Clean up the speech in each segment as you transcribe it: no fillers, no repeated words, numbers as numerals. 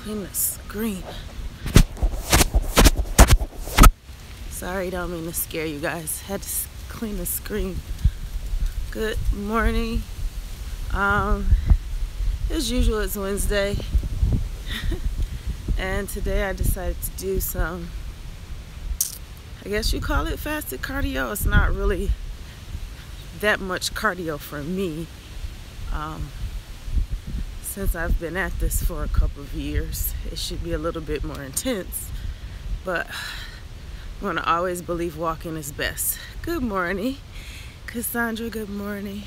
Clean the screen. Sorry, don't mean to scare you guys. Had to clean the screen. Good morning. As usual, it's Wednesday. And today I decided to do some, I guess you call it fasted cardio. It's not really that much cardio for me. Since I've been at this for a couple of years, it should be a little bit more intense, but I'm gonna always believe walking is best. Good morning, Cassandra. Good morning.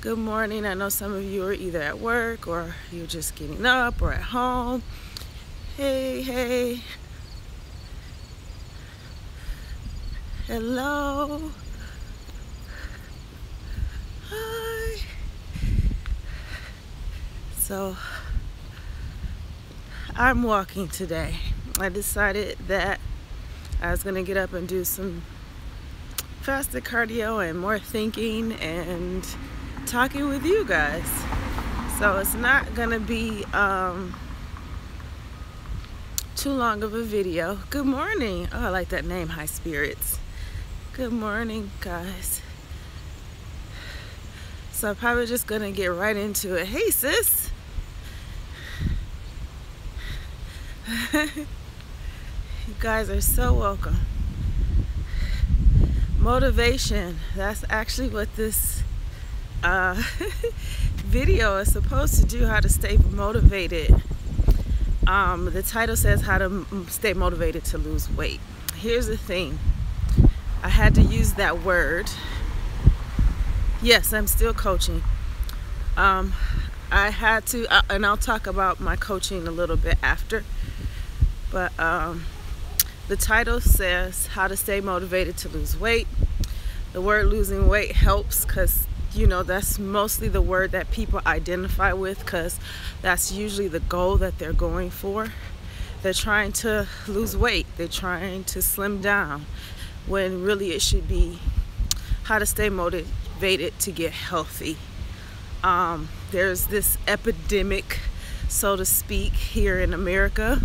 Good morning. I know some of you are either at work or you're just getting up or at home. Hey. Hello. Hi. So I'm walking today. I decided that I was gonna get up and do some fasted cardio and more thinking and talking with you guys. So it's not gonna be too long of a video. Good morning. Oh, I like that name, High Spirits. Good morning, guys. So I'm probably just gonna get right into it. Hey, sis. You guys are so welcome. Motivation. That's actually what this video is supposed to do, how to stay motivated. The title says how to stay motivated to lose weight. Here's the thing. I had to use that word. Yes, I'm still coaching. I had to, and I'll talk about my coaching a little bit after. But the title says how to stay motivated to lose weight. The word losing weight helps because, you know, that's mostly the word that people identify with, because that's usually the goal that they're going for. They're trying to lose weight. They're trying to slim down, when really it should be how to stay motivated to get healthy. There's this epidemic, so to speak, here in America,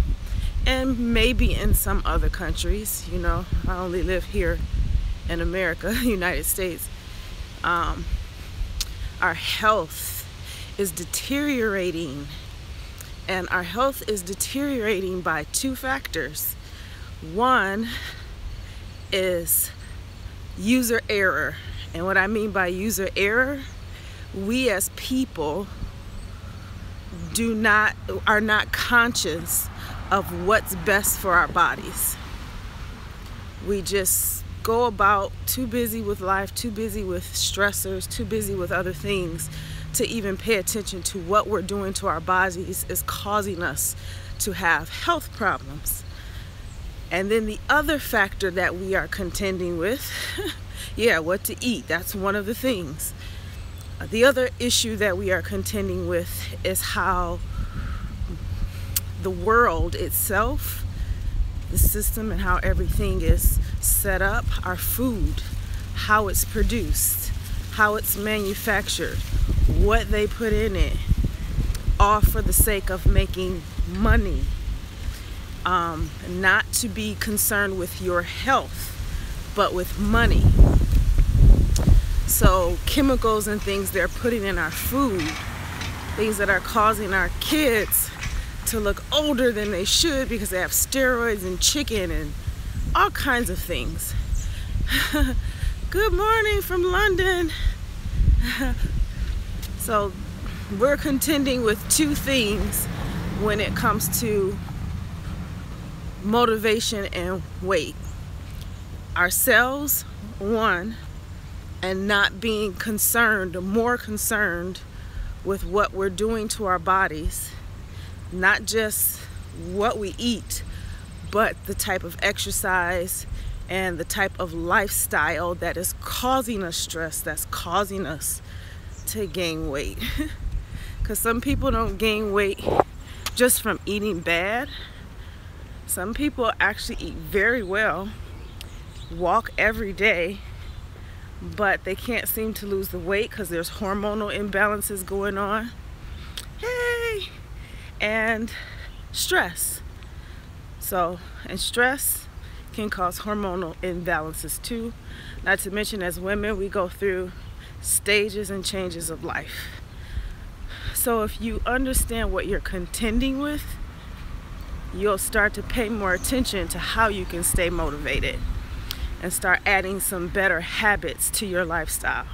and maybe in some other countries. You know, I only live here in America, United States. Our health is deteriorating, and our health is deteriorating by two factors. One is user error, and what I mean by user error, we as people are not conscious of what's best for our bodies. We just go about too busy with life, too busy with stressors, too busy with other things to even pay attention to what we're doing to our bodies is causing us to have health problems. And then the other factor that we are contending with, yeah, what to eat. That's one of the things. The other issue that we are contending with is how the world itself, the system and how everything is set up, our food, how it's produced, how it's manufactured, what they put in it, all for the sake of making money. Not to be concerned with your health, but with money. So chemicals and things they're putting in our food, things that are causing our kids to look older than they should because they have steroids and chicken and all kinds of things. Good morning from London. So we're contending with two things when it comes to motivation and weight. Ourselves, one, and not being more concerned with what we're doing to our bodies. Not just what we eat, but the type of exercise and the type of lifestyle that is causing us stress, that's causing us to gain weight. Because some people don't gain weight just from eating bad. Some people actually eat very well, walk every day, but they can't seem to lose the weight because there's hormonal imbalances going on. Hey! And stress. So, and stress can cause hormonal imbalances too. Not to mention, as women, we go through stages and changes of life. So if you understand what you're contending with, you'll start to pay more attention to how you can stay motivated and start adding some better habits to your lifestyle.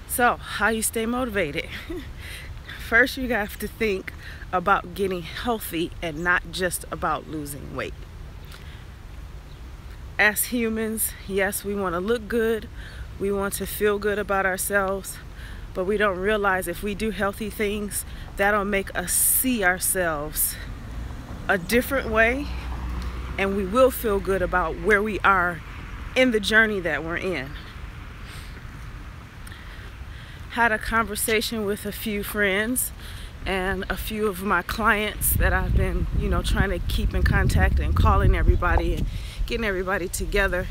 So, how you stay motivated? First, you have to think about getting healthy and not just about losing weight. As humans, yes, we want to look good, we want to feel good about ourselves, but we don't realize if we do healthy things, that'll make us see ourselves a different way, and we will feel good about where we are in the journey that we're in. Had a conversation with a few friends and a few of my clients that I've been, trying to keep in contact and calling everybody and getting everybody together.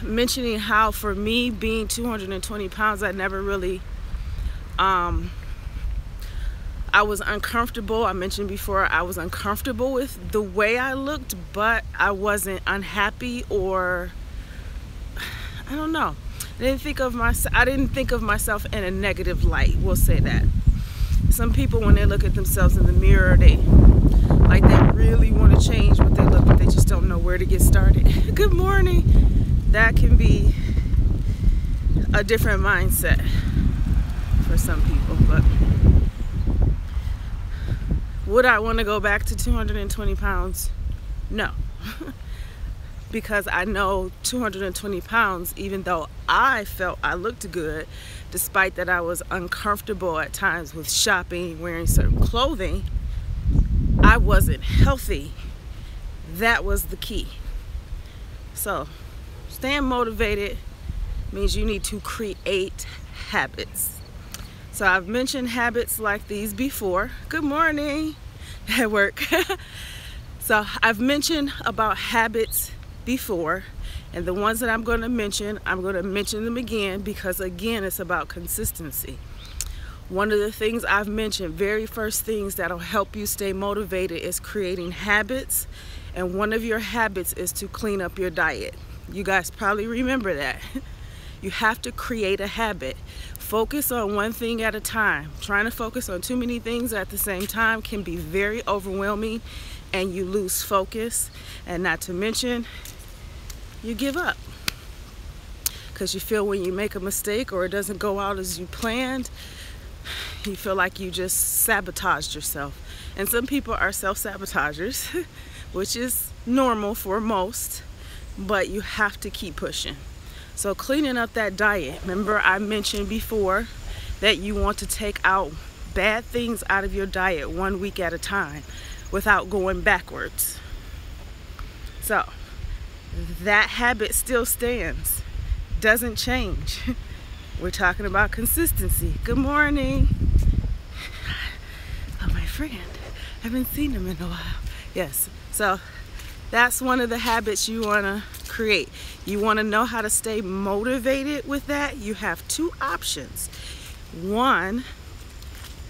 Mentioning how for me being 220 pounds, I never really, I was uncomfortable. I mentioned before I was uncomfortable with the way I looked, but I wasn't unhappy or I don't know. I didn't think of myself in a negative light. We'll say that. Some people, when they look at themselves in the mirror, they really want to change what they look, but they just don't know where to get started. Good morning. That can be a different mindset for some people, but would I want to go back to 220 pounds? No. Because I know 220 pounds, even though I felt I looked good, despite that I was uncomfortable at times with shopping, wearing certain clothing, I wasn't healthy. That was the key. So, staying motivated means you need to create habits. So I've mentioned habits like these before. Good morning at work. So I've mentioned about habits before, and the ones that I'm going to mention them again because again it's about consistency. One of the things I've mentioned, very first things that'll help you stay motivated, is creating habits, and one of your habits is to clean up your diet. You guys probably remember that. You have to create a habit. Focus on one thing at a time. Trying to focus on too many things at the same time can be very overwhelming, and you lose focus, and not to mention you give up because you feel when you make a mistake or it doesn't go out as you planned, you feel like you just sabotaged yourself. And some people are self-sabotagers, which is normal for most, but you have to keep pushing. So cleaning up that diet, remember I mentioned before that you want to take out bad things out of your diet 1 week at a time without going backwards. So that habit still stands, doesn't change. We're talking about consistency. Good morning. Oh, my friend. I haven't seen him in a while. Yes, so that's one of the habits you want to create. You want to know how to stay motivated with that? You have two options. One,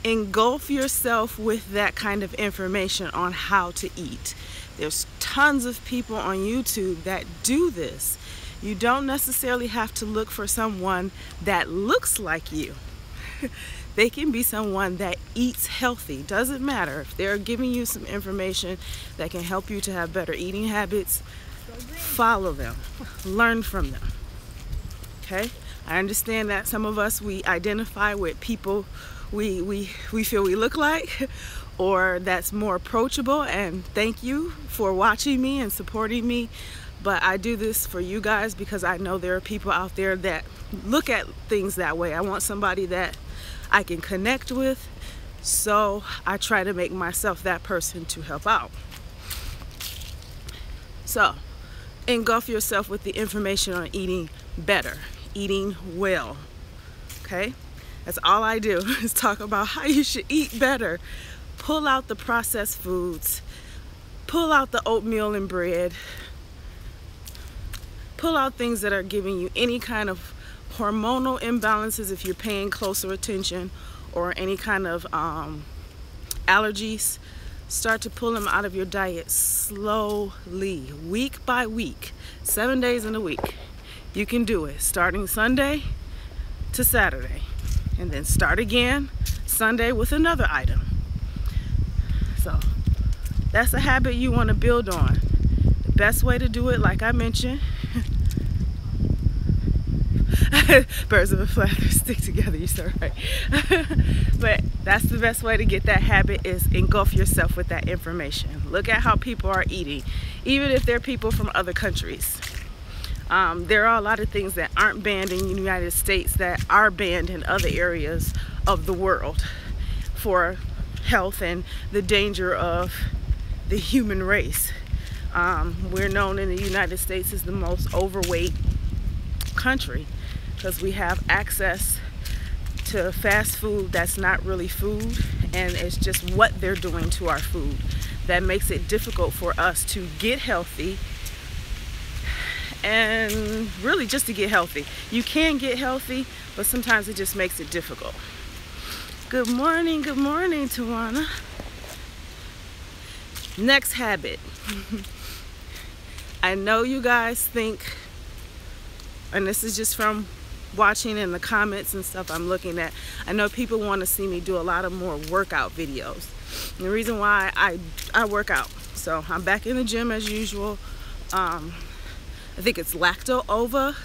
engulf yourself with that kind of information on how to eat. There's tons of people on YouTube that do this. You don't necessarily have to look for someone that looks like you. They can be someone that eats healthy. Doesn't matter. If they're giving you some information that can help you to have better eating habits, follow them. Learn from them. Okay? I understand that some of us, we identify with people we feel we look like, or that's more approachable, and thank you for watching me and supporting me. But I do this for you guys because I know there are people out there that look at things that way. I want somebody that I can connect with, so I try to make myself that person to help out. So engulf yourself with the information on eating better, eating well. Okay, that's all I do is talk about how you should eat better. Pull out the processed foods, pull out the oatmeal and bread, pull out things that are giving you any kind of hormonal imbalances, if you're paying closer attention, or any kind of allergies, start to pull them out of your diet slowly, week by week, 7 days in a week. You can do it starting Sunday to Saturday, and then start again Sunday with another item. So that's a habit you want to build on. The best way to do it, like I mentioned, birds of a feather stick together, you so right. But that's the best way to get that habit, is engulf yourself with that information. Look at how people are eating, even if they're people from other countries. There are a lot of things that aren't banned in the United States that are banned in other areas of the world for health and the danger of the human race. We're known in the United States as the most overweight country because we have access to fast food that's not really food, and it's just what they're doing to our food that makes it difficult for us to get healthy, and really just to get healthy. You can get healthy, but sometimes it just makes it difficult. Good morning, Tawana. Next habit. I know you guys think, and this is just from watching in the comments and stuff I'm looking at, I know people want to see me do a lot of more workout videos. And the reason why I work out. So I'm back in the gym as usual. I think it's lacto-ovo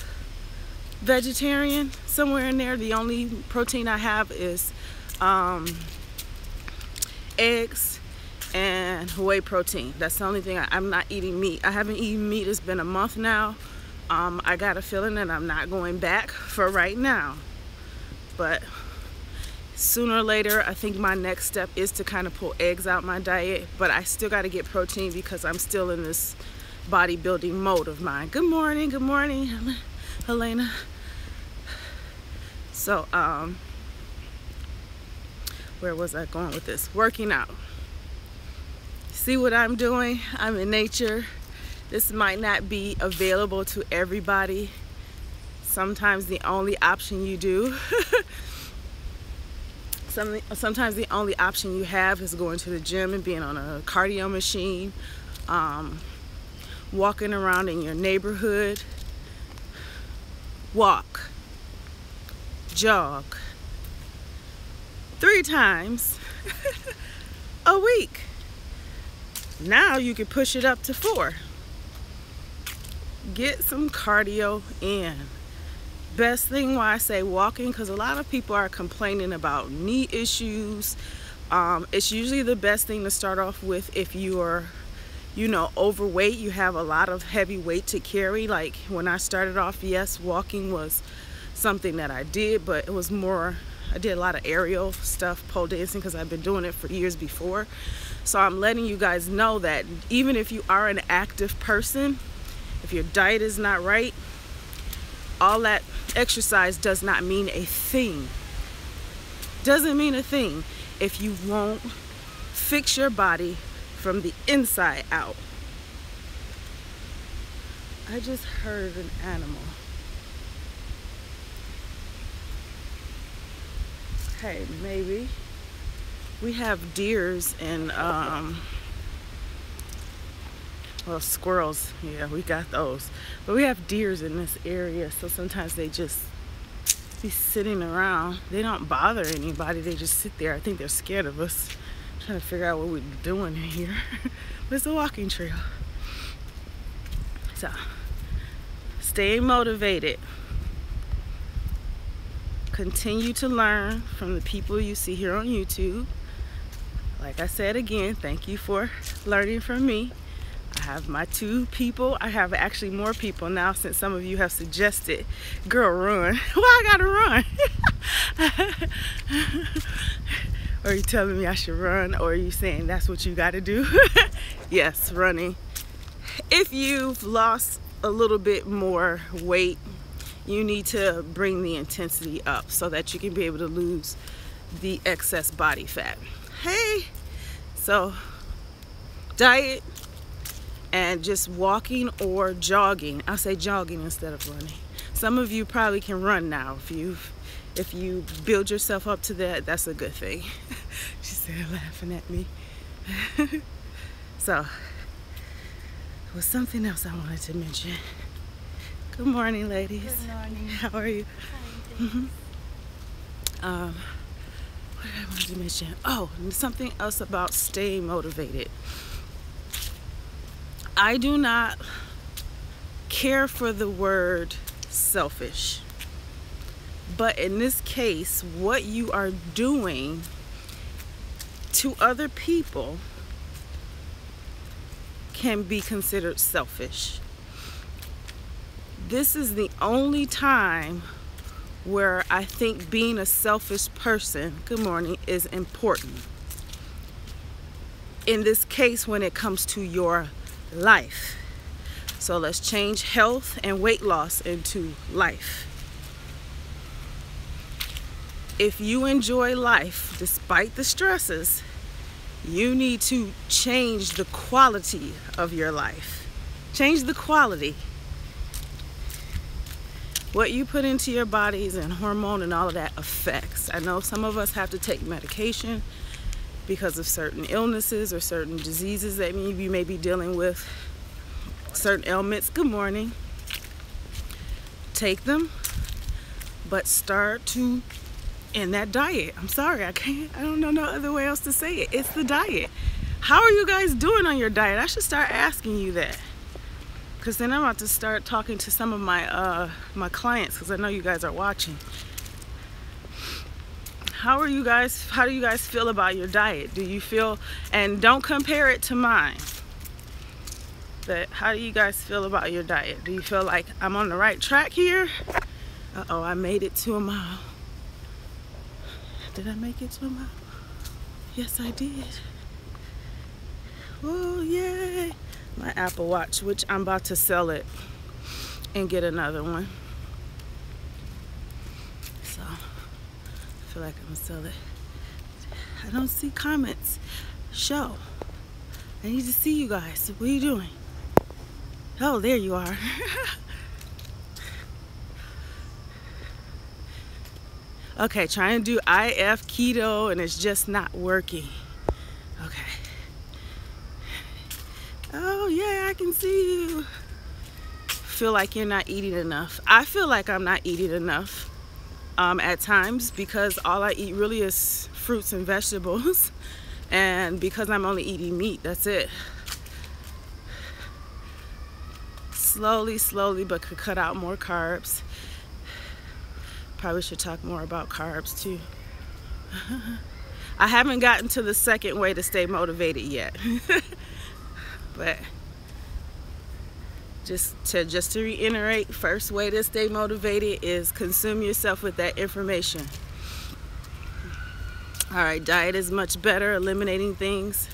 vegetarian, somewhere in there. The only protein I have is eggs and whey protein. That's the only thing. I'm not eating meat. I haven't eaten meat. It's been a month now. I got a feeling that I'm not going back for right now, but sooner or later I think my next step is to kind of pull eggs out my diet. But I still got to get protein because I'm still in this bodybuilding mode of mine. Good morning, Helena. So where was I going with this? Working out. See what I'm doing? I'm in nature. This might not be available to everybody. Sometimes the only option you do, sometimes the only option you have is going to the gym and being on a cardio machine, walking around in your neighborhood. Walk, jog 3 times a week. Now you can push it up to 4. Get some cardio in. Best thing why I say walking, because a lot of people are complaining about knee issues. It's usually the best thing to start off with if you are, overweight, you have a lot of heavy weight to carry. Like when I started off, yes, walking was something that I did, but it was more, I did a lot of aerial stuff, pole dancing, because I've been doing it for years before. So I'm letting you guys know that even if you are an active person, if your diet is not right, all that exercise does not mean a thing. Doesn't mean a thing if you won't fix your body from the inside out. I just heard an animal. Hey, maybe. We have deers and well, squirrels, yeah, we got those. But we have deers in this area, so sometimes they just be sitting around. They don't bother anybody, they just sit there. I think they're scared of us. I'm trying to figure out what we're doing in here. But it's a walking trail. So, stay motivated. Continue to learn from the people you see here on YouTube. Like I said again, thank you for learning from me. I have my 2 people. I have actually more people now since some of you have suggested, girl, run. Why I gotta run? Or are you telling me I should run, or are you saying that's what you gotta do? Yes, running. If you've lost a little bit more weight, you need to bring the intensity up so that you can be able to lose the excess body fat. Hey, so diet and just walking or jogging. I say jogging instead of running. Some of you probably can run now. If you build yourself up to that, that's a good thing. She said, laughing at me. So, there was something else I wanted to mention. Good morning, ladies. Good morning. How are you? Fine, What did I want to mention? Oh, and something else about staying motivated. I do not care for the word selfish. But in this case, what you are doing to other people can be considered selfish. This is the only time where I think being a selfish person, good morning, is important. In this case, when it comes to your life. So let's change health and weight loss into life. If you enjoy life despite the stresses, you need to change the quality of your life. Change the quality. What you put into your bodies and hormone and all of that affects. I know some of us have to take medication because of certain illnesses or certain diseases that you may be dealing with, certain ailments. Good morning. Take them, but start to end that diet. I'm sorry, I don't know no other way else to say it. It's the diet. How are you guys doing on your diet? I should start asking you that. Because then I'm about to start talking to some of my my clients, because I know you guys are watching. How do you guys feel about your diet? Do you feel, and don't compare it to mine, but how do you guys feel about your diet? Do you feel like I'm on the right track here? Uh-oh, I made it to a mile. Did I make it to a mile? Yes, I did. Oh, yay. My Apple Watch, which I'm about to sell it and get another one. So, I feel like I'm gonna sell it. I don't see comments. Show. I need to see you guys. What are you doing? Oh, there you are. Okay, trying to do IF keto and it's just not working. Okay. Oh yeah, I can see you. Feel like you're not eating enough. I feel like I'm not eating enough at times, because all I eat really is fruits and vegetables, and because I'm only eating meat, that's it. Slowly, but could cut out more carbs. Probably should talk more about carbs too. I haven't gotten to the second way to stay motivated yet. But just to reiterate, first way to stay motivated is consume yourself with that information. All right, diet is much better, eliminating things.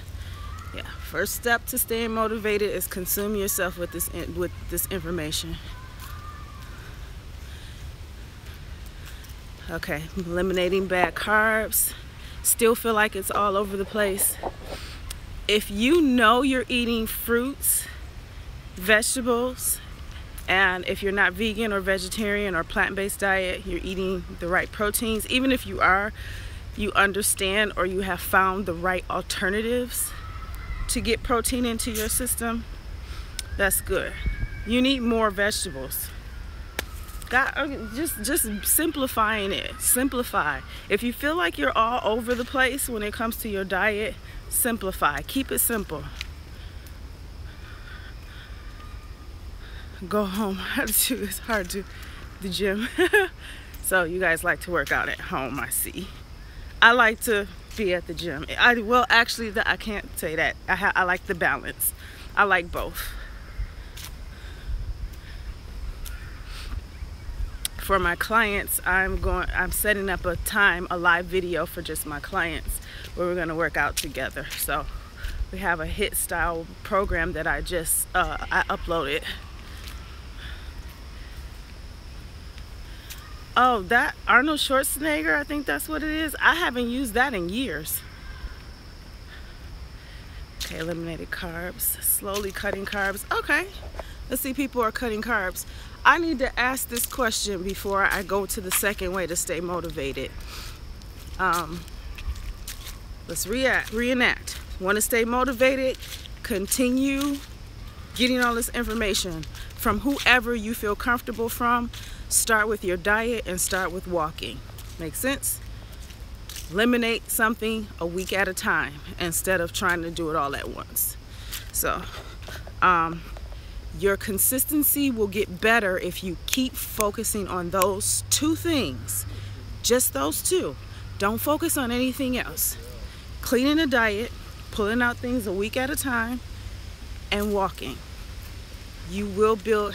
Yeah, first step to staying motivated is consume yourself with this information. Okay, eliminating bad carbs. Still feel like it's all over the place. If you know you're eating fruits, vegetables, and if you're not vegan or vegetarian or plant-based diet, you're eating the right proteins, even if you are, you understand or you have found the right alternatives to get protein into your system, that's good. You need more vegetables. Just simplifying it. Simplify. If you feel like you're all over the place when it comes to your diet, simplify. Keep it simple. Go home. It's hard to the gym. So you guys like to work out at home, I see. I like to be at the gym. Well, actually, I can't say that. I like the balance. I like both. For my clients, I'm setting up a live video for just my clients where we're gonna work out together. So we have a HIIT style program that I uploaded. Oh, that Arnold Schwarzenegger, I think that's what it is. I haven't used that in years. Okay, eliminated carbs, slowly cutting carbs. Okay, Let's see, people are cutting carbs. I need to ask this question before I go to the second way to stay motivated. Let's reenact. Want to stay motivated? Continue getting all this information from whoever you feel comfortable from. Start with your diet and start with walking. Make sense? Eliminate something a week at a time instead of trying to do it all at once. So, your consistency will get better if you keep focusing on those two things. Just those two. Don't focus on anything else. Cleaning a diet, pulling out things a week at a time, and walking. You will build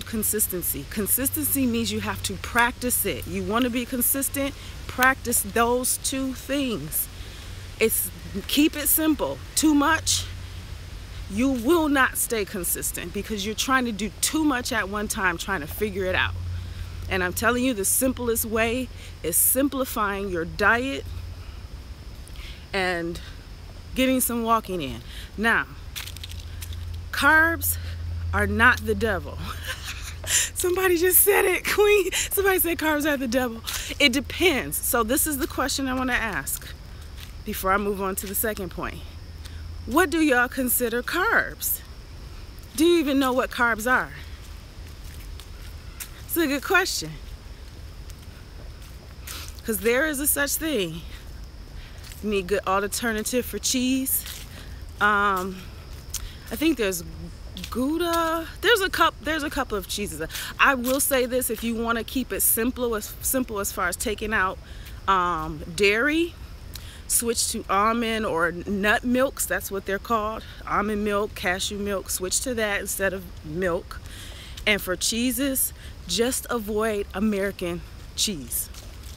consistency. Consistency means you have to practice it. You want to be consistent, practice those two things. Keep it simple. Too much, you will not stay consistent because you're trying to do too much at one time, trying to figure it out. And I'm telling you, the simplest way is simplifying your diet and getting some walking in. Now, carbs are not the devil. Somebody just said it, Queen. Somebody said carbs are the devil. It depends. So this is the question I want to ask before I move on to the second point. What do y'all consider carbs? Do you even know what carbs are? It's a good question. Because there is a such thing. You need good alternative for cheese. I think there's Gouda. There's a couple of cheeses. I will say this: if you want to keep it simple as far as taking out dairy, switch to almond or nut milks. That's what they're called. Almond milk, cashew milk. Switch to that instead of milk. And for cheeses, just avoid American cheese.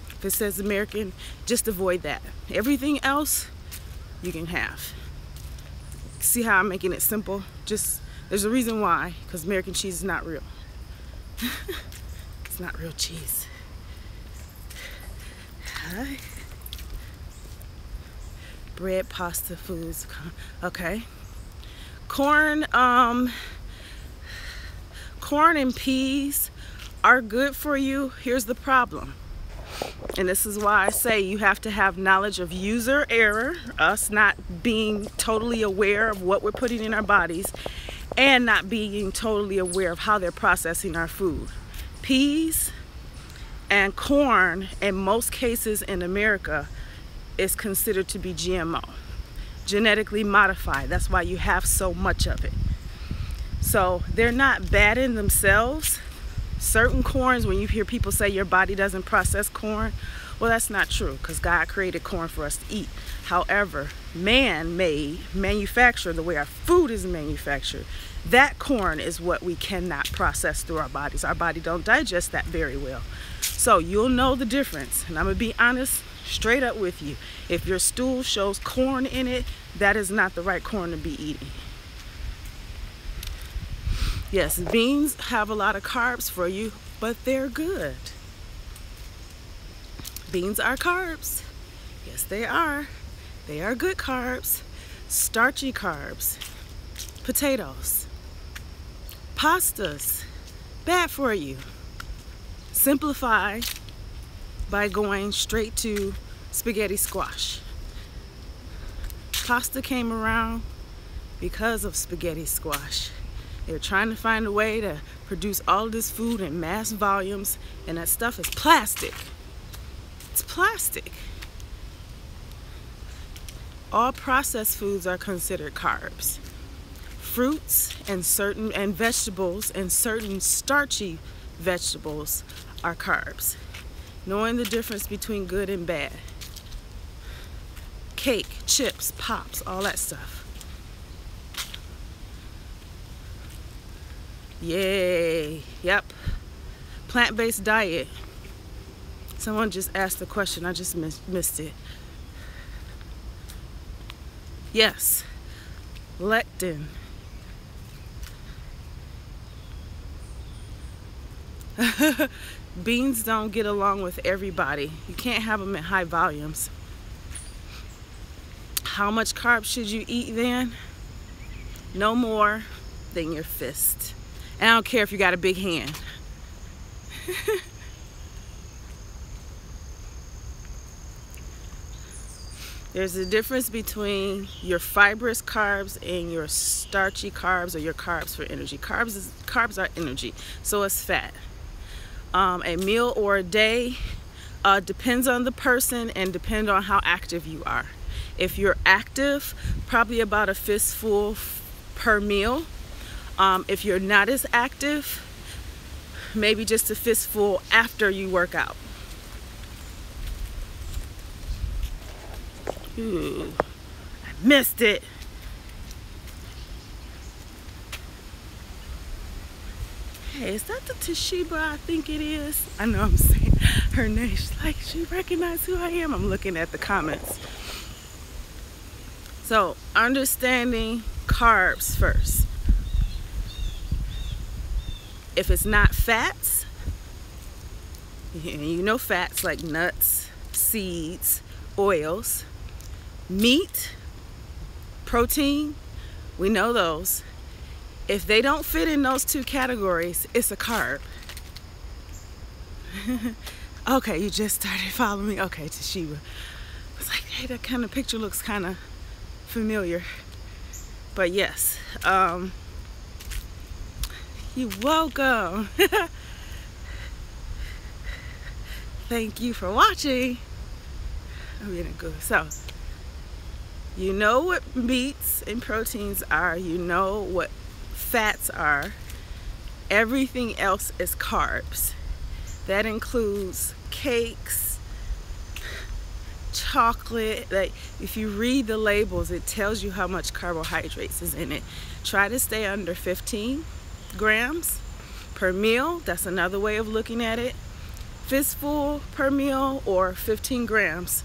If it says American, just avoid that. Everything else you can have. See how I'm making it simple? There's a reason why, because American cheese is not real. It's not real cheese. Hi. Bread, pasta, foods. Okay. Corn and peas are good for you. Here's the problem. And this is why I say you have to have knowledge of user error, us not being totally aware of what we're putting in our bodies, and not being totally aware of how they're processing our food. Peas and corn, in most cases in America, is considered to be GMO, genetically modified. That's why you have so much of it. So they're not bad in themselves. Certain corns, when you hear people say your body doesn't process corn, well, that's not true, because God created corn for us to eat. However, man may manufacture the way our food is manufactured. That corn is what we cannot process through our bodies. Our body don't digest that very well. So you'll know the difference. And I'm going to be honest, straight up with you. If your stool shows corn in it, that is not the right corn to be eating. Yes, beans have a lot of carbs for you, but they're good. Beans are carbs. Yes, they are. They are good carbs. Starchy carbs. Potatoes. Pastas. Bad for you. Simplify by going straight to spaghetti squash. Pasta came around because of spaghetti squash. They're trying to find a way to produce all this food in mass volumes, and that stuff is plastic. It's plastic. All processed foods are considered carbs. Fruits and vegetables and certain starchy vegetables are carbs. Knowing the difference between good and bad. Cake, chips, pops, all that stuff. Yay. Yep. Plant-based diet. Someone just asked the question. I just missed it. Yes. Lectin. Beans don't get along with everybody. You can't have them in high volumes. How much carbs should you eat then? No more than your fist. And I don't care if you got a big hand. There's a difference between your fibrous carbs and your starchy carbs, or your carbs for energy. Carbs are energy, so is fat. A meal or a day depends on the person and depends on how active you are. If you're active, probably about a fistful per meal. If you're not as active, maybe just a fistful after you work out. Ooh, I missed it. Hey, is that the Toshiba I think it is? I know I'm saying her name. She's like, she recognized who I am. I'm looking at the comments. So, understanding carbs first. If it's not fats, you know fats like nuts, seeds, oils, meat, protein, we know those. If they don't fit in those two categories, it's a carb. Okay, you just started following me. Okay, Toshiba. I was like, hey, that kind of picture looks kind of familiar. But yes, you're welcome. Thank you for watching. I'm gonna go. So, you know what meats and proteins are. You know what fats are. Everything else is carbs. That includes cakes, chocolate. Like, if you read the labels, it tells you how much carbohydrates is in it. Try to stay under 15 grams per meal. That's another way of looking at it. Fistful per meal, or 15 grams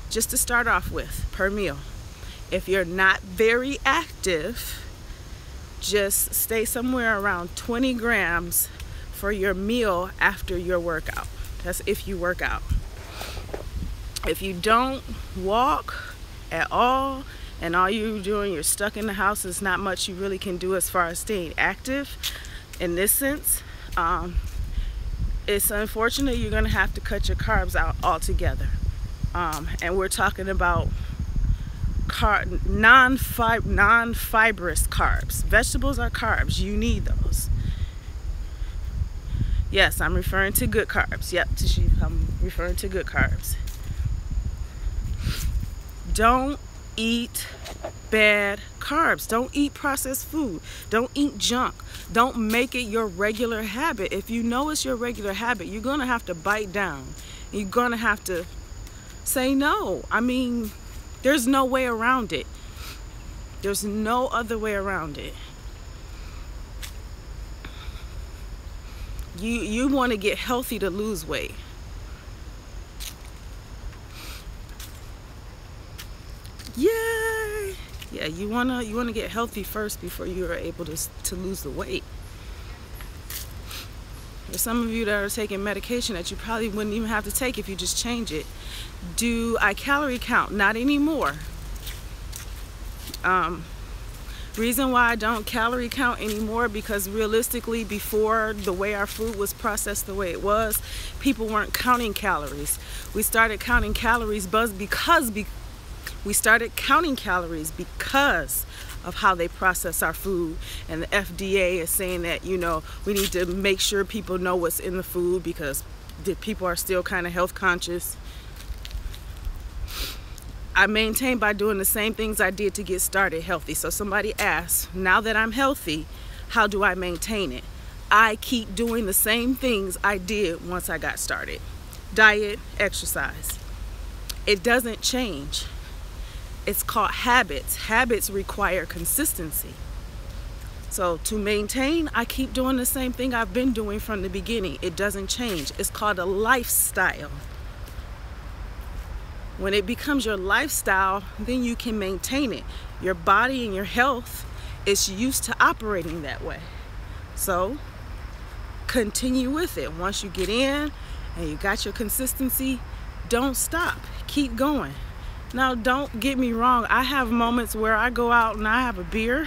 just to start off with per meal. If you're not very active, just stay somewhere around 20 grams for your meal after your workout. That's if you work out. If you don't walk at all and all you're doing, you're stuck in the house, there's not much you really can do as far as staying active in this sense. It's unfortunate you're gonna have to cut your carbs out altogether. And we're talking about non-fibrous carbs. Vegetables are carbs. You need those. Yes, I'm referring to good carbs. Yep, I'm referring to good carbs. Don't eat bad carbs. Don't eat processed food. Don't eat junk. Don't make it your regular habit. If you know it's your regular habit, you're gonna have to bite down. You're gonna have to say no. I mean, there's no way around it. There's no other way around it. You want to get healthy to lose weight. Yay! Yeah, you wanna get healthy first before you are able to lose the weight. There's some of you that are taking medication that you probably wouldn't even have to take if you just change it. Do I calorie count? Not anymore. Reason why I don't calorie count anymore, because realistically, before the way our food was processed the way it was, people weren't counting calories. We started counting calories because of how they process our food, and the FDA is saying that, you know, we need to make sure people know what's in the food because the people are still kind of health conscious. I maintain by doing the same things I did to get started healthy. So somebody asked, now that I'm healthy, how do I maintain it? I keep doing the same things I did once I got started. Diet, exercise. It doesn't change. It's called habits. Habits require consistency. So to maintain, I keep doing the same thing I've been doing from the beginning. It doesn't change. It's called a lifestyle. When it becomes your lifestyle, then you can maintain it. Your body and your health is used to operating that way. So continue with it. Once you get in and you got your consistency, don't stop. Keep going. Now, don't get me wrong. I have moments where I go out and I have a beer.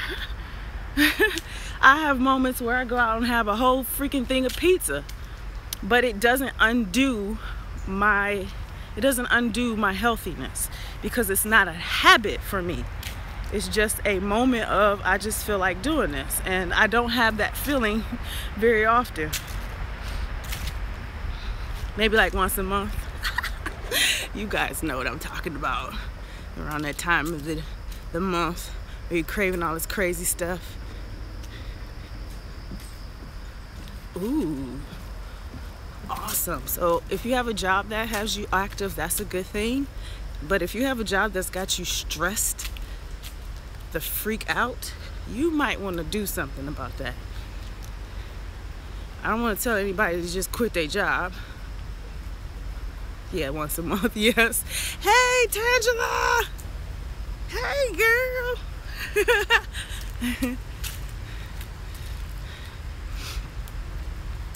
I have moments where I go out and have a whole freaking thing of pizza, but it doesn't undo my healthiness, because it's not a habit for me. It's just a moment of, I just feel like doing this, and I don't have that feeling very often. Maybe like once a month. You guys know what I'm talking about. Around that time of the month where you're craving all this crazy stuff. Ooh, awesome. So if you have a job that has you active, that's a good thing. But if you have a job that's got you stressed the freak out, you might want to do something about that. I don't want to tell anybody to just quit their job. Yeah, once a month, yes. Hey, Tangela! Hey, girl!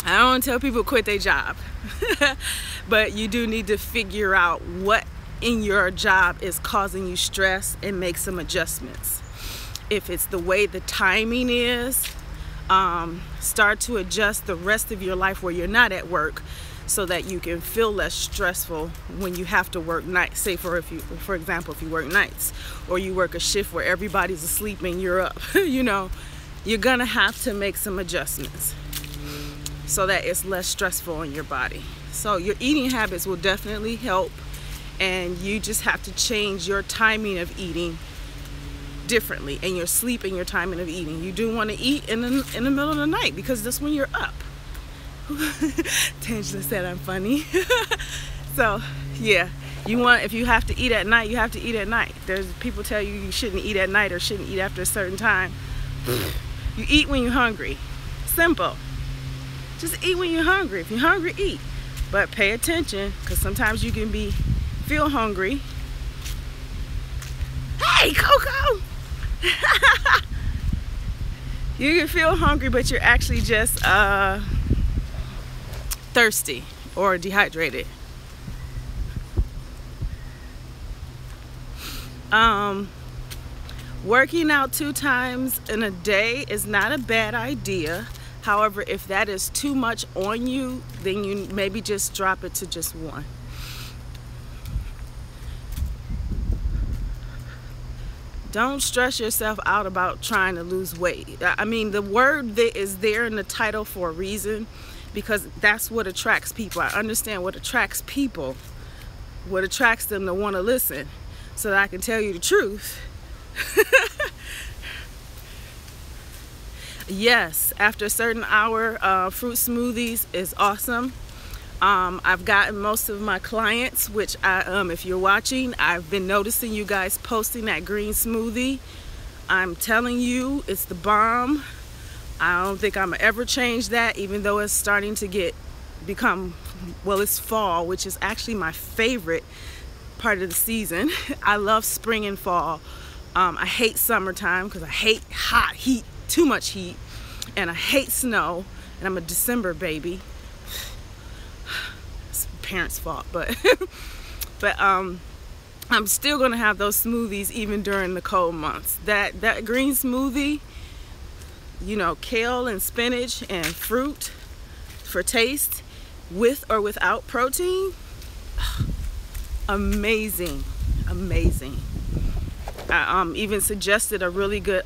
I don't want to tell people to quit their job. But you do need to figure out what in your job is causing you stress and make some adjustments. If it's the way the timing is, start to adjust the rest of your life where you're not at work, so that you can feel less stressful when you have to work nights. Say for example, if you work nights, or you work a shift where everybody's asleep and you're up, you know, you're gonna have to make some adjustments so that it's less stressful on your body. So your eating habits will definitely help, and you just have to change your timing of eating differently, and your sleep and your timing of eating. You do want to eat in the middle of the night, because that's when you're up. Tangela said I'm funny. So yeah, if you have to eat at night, you have to eat at night. There's people tell you you shouldn't eat at night or shouldn't eat after a certain time. You eat when you're hungry. Simple. Just eat when you're hungry. If you're hungry, eat. But pay attention, because sometimes you can feel hungry. Hey, Coco! You can feel hungry, but you're actually just thirsty or dehydrated. Working out 2 times in a day is not a bad idea. However, if that is too much on you, then you maybe just drop it to just 1. Don't stress yourself out about trying to lose weight. I mean, the word that is there in the title for a reason, because that's what attracts people. I understand what attracts people, what attracts them to want to listen, so that I can tell you the truth. Yes, after a certain hour, fruit smoothies is awesome. I've gotten most of my clients, which if you're watching, I've been noticing you guys posting that green smoothie. I'm telling you, it's the bomb. I don't think I'm ever change that, even though it's starting to become, well, it's fall, which is actually my favorite part of the season. I love spring and fall. I hate summertime because I hate hot heat, too much heat, and I hate snow, and I'm a December baby. It's parents' fault, but I'm still gonna have those smoothies even during the cold months. That green smoothie, you know, kale and spinach and fruit for taste, with or without protein, amazing, amazing. I even suggested a really good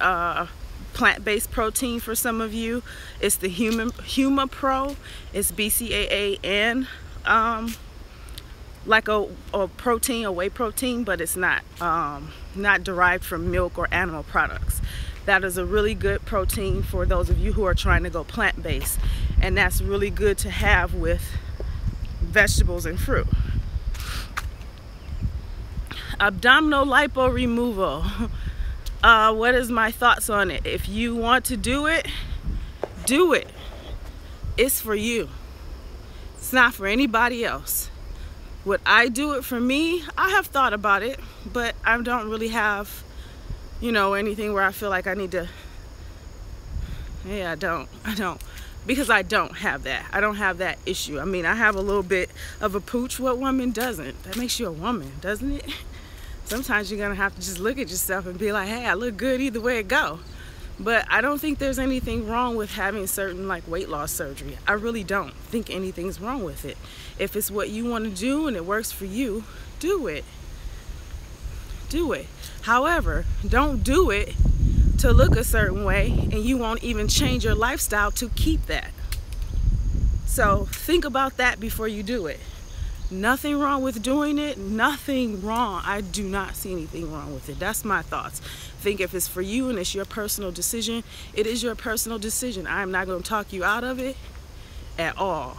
plant-based protein for some of you. It's the Huma Pro. It's BCAA and like a protein, a whey protein, but it's not derived from milk or animal products. That is a really good protein for those of you who are trying to go plant-based, and that's really good to have with vegetables and fruit. Abdominal lipo removal. What is my thoughts on it? If you want to do it, do it. It's for you. It's not for anybody else. Would I do it for me? I have thought about it, but I don't really have, you know, anything where I feel like I need to. Yeah, I don't. Because I don't have that. I don't have that issue. I mean, I have a little bit of a pooch. What woman doesn't? That makes you a woman, doesn't it? Sometimes you're gonna have to just look at yourself and be like, hey, I look good either way it go. But I don't think there's anything wrong with having certain like weight loss surgery. I really don't think anything's wrong with it. If it's what you want to do and it works for you, do it. Do it. However, don't do it to look a certain way and you won't even change your lifestyle to keep that. So think about that before you do it. Nothing wrong with doing it. Nothing wrong. I do not see anything wrong with it. That's my thoughts. Think if it's for you and it's your personal decision, it is your personal decision. I'm not going to talk you out of it at all.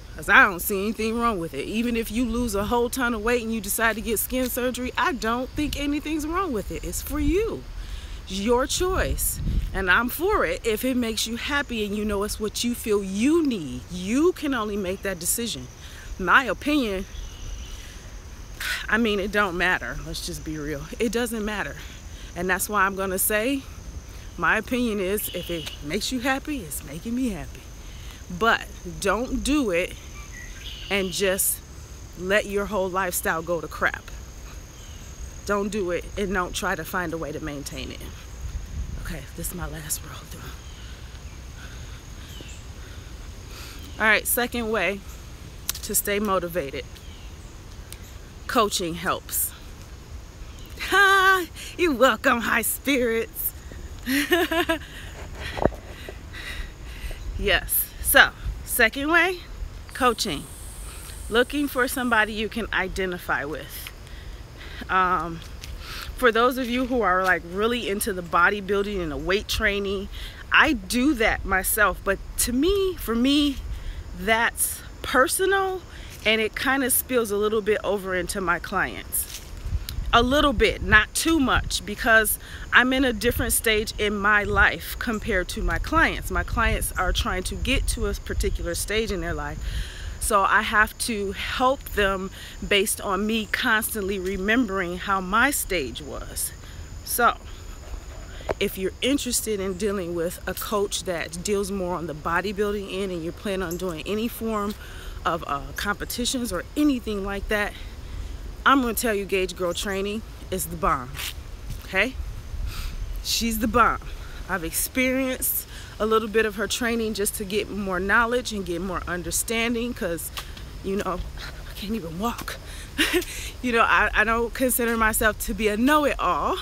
Because I don't see anything wrong with it. Even if you lose a whole ton of weight and you decide to get skin surgery, I don't think anything's wrong with it. It's for you. It's your choice. And I'm for it if it makes you happy and you know it's what you feel you need. You can only make that decision. My opinion, I mean, it don't matter. Let's just be real. It doesn't matter. And that's why I'm going to say my opinion is if it makes you happy, it's making me happy. But don't do it and just let your whole lifestyle go to crap. Don't do it and don't try to find a way to maintain it. Okay, this is my last roll through. All right, second way to stay motivated. Coaching helps. Ha! You're welcome, high spirits. Yes. So, second way, coaching. Looking for somebody you can identify with. For those of you who are like really into the bodybuilding and the weight training, I do that myself. But to me, for me, that's personal and it kind of spills a little bit over into my clients. A little bit, not too much, because I'm in a different stage in my life compared to my clients. My clients are trying to get to a particular stage in their life. So I have to help them based on me constantly remembering how my stage was. So if you're interested in dealing with a coach that deals more on the bodybuilding end and you're planning on doing any form of competitions or anything like that, I'm going to tell you Gauge Girl Training is the bomb. Okay? She's the bomb. I've experienced a little bit of her training just to get more knowledge and get more understanding because, you know, I can't even walk. You know, I don't consider myself to be a know-it-all.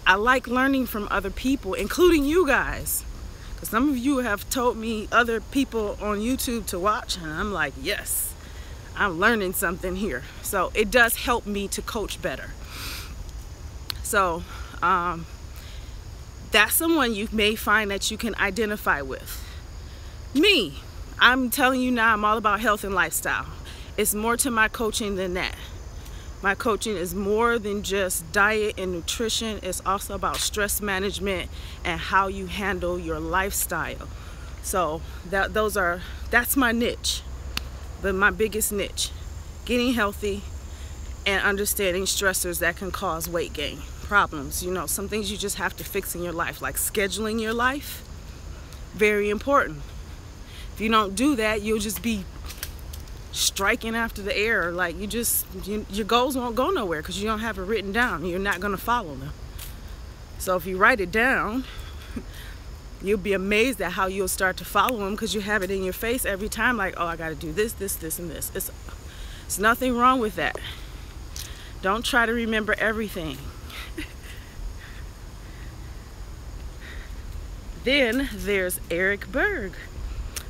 I like learning from other people, including you guys. Because some of you have told me other people on YouTube to watch, and I'm like, yes, I'm learning something here. So it does help me to coach better. So, that's someone you may find that you can identify with. Me, I'm telling you now, I'm all about health and lifestyle. It's more to my coaching than that. My coaching is more than just diet and nutrition. It's also about stress management and how you handle your lifestyle. So that's my niche, but my biggest niche, getting healthy and understanding stressors that can cause weight gain. Problems, you know, some things you just have to fix in your life, like scheduling your life. Very important. If you don't do that, you'll just be striking after the air. Like your goals won't go nowhere because you don't have it written down. You're not going to follow them. So if you write it down, you'll be amazed at how you'll start to follow them because you have it in your face every time. Like, oh, I got to do this, this, this, and this. It's nothing wrong with that. Don't try to remember everything. Then there's Eric Berg,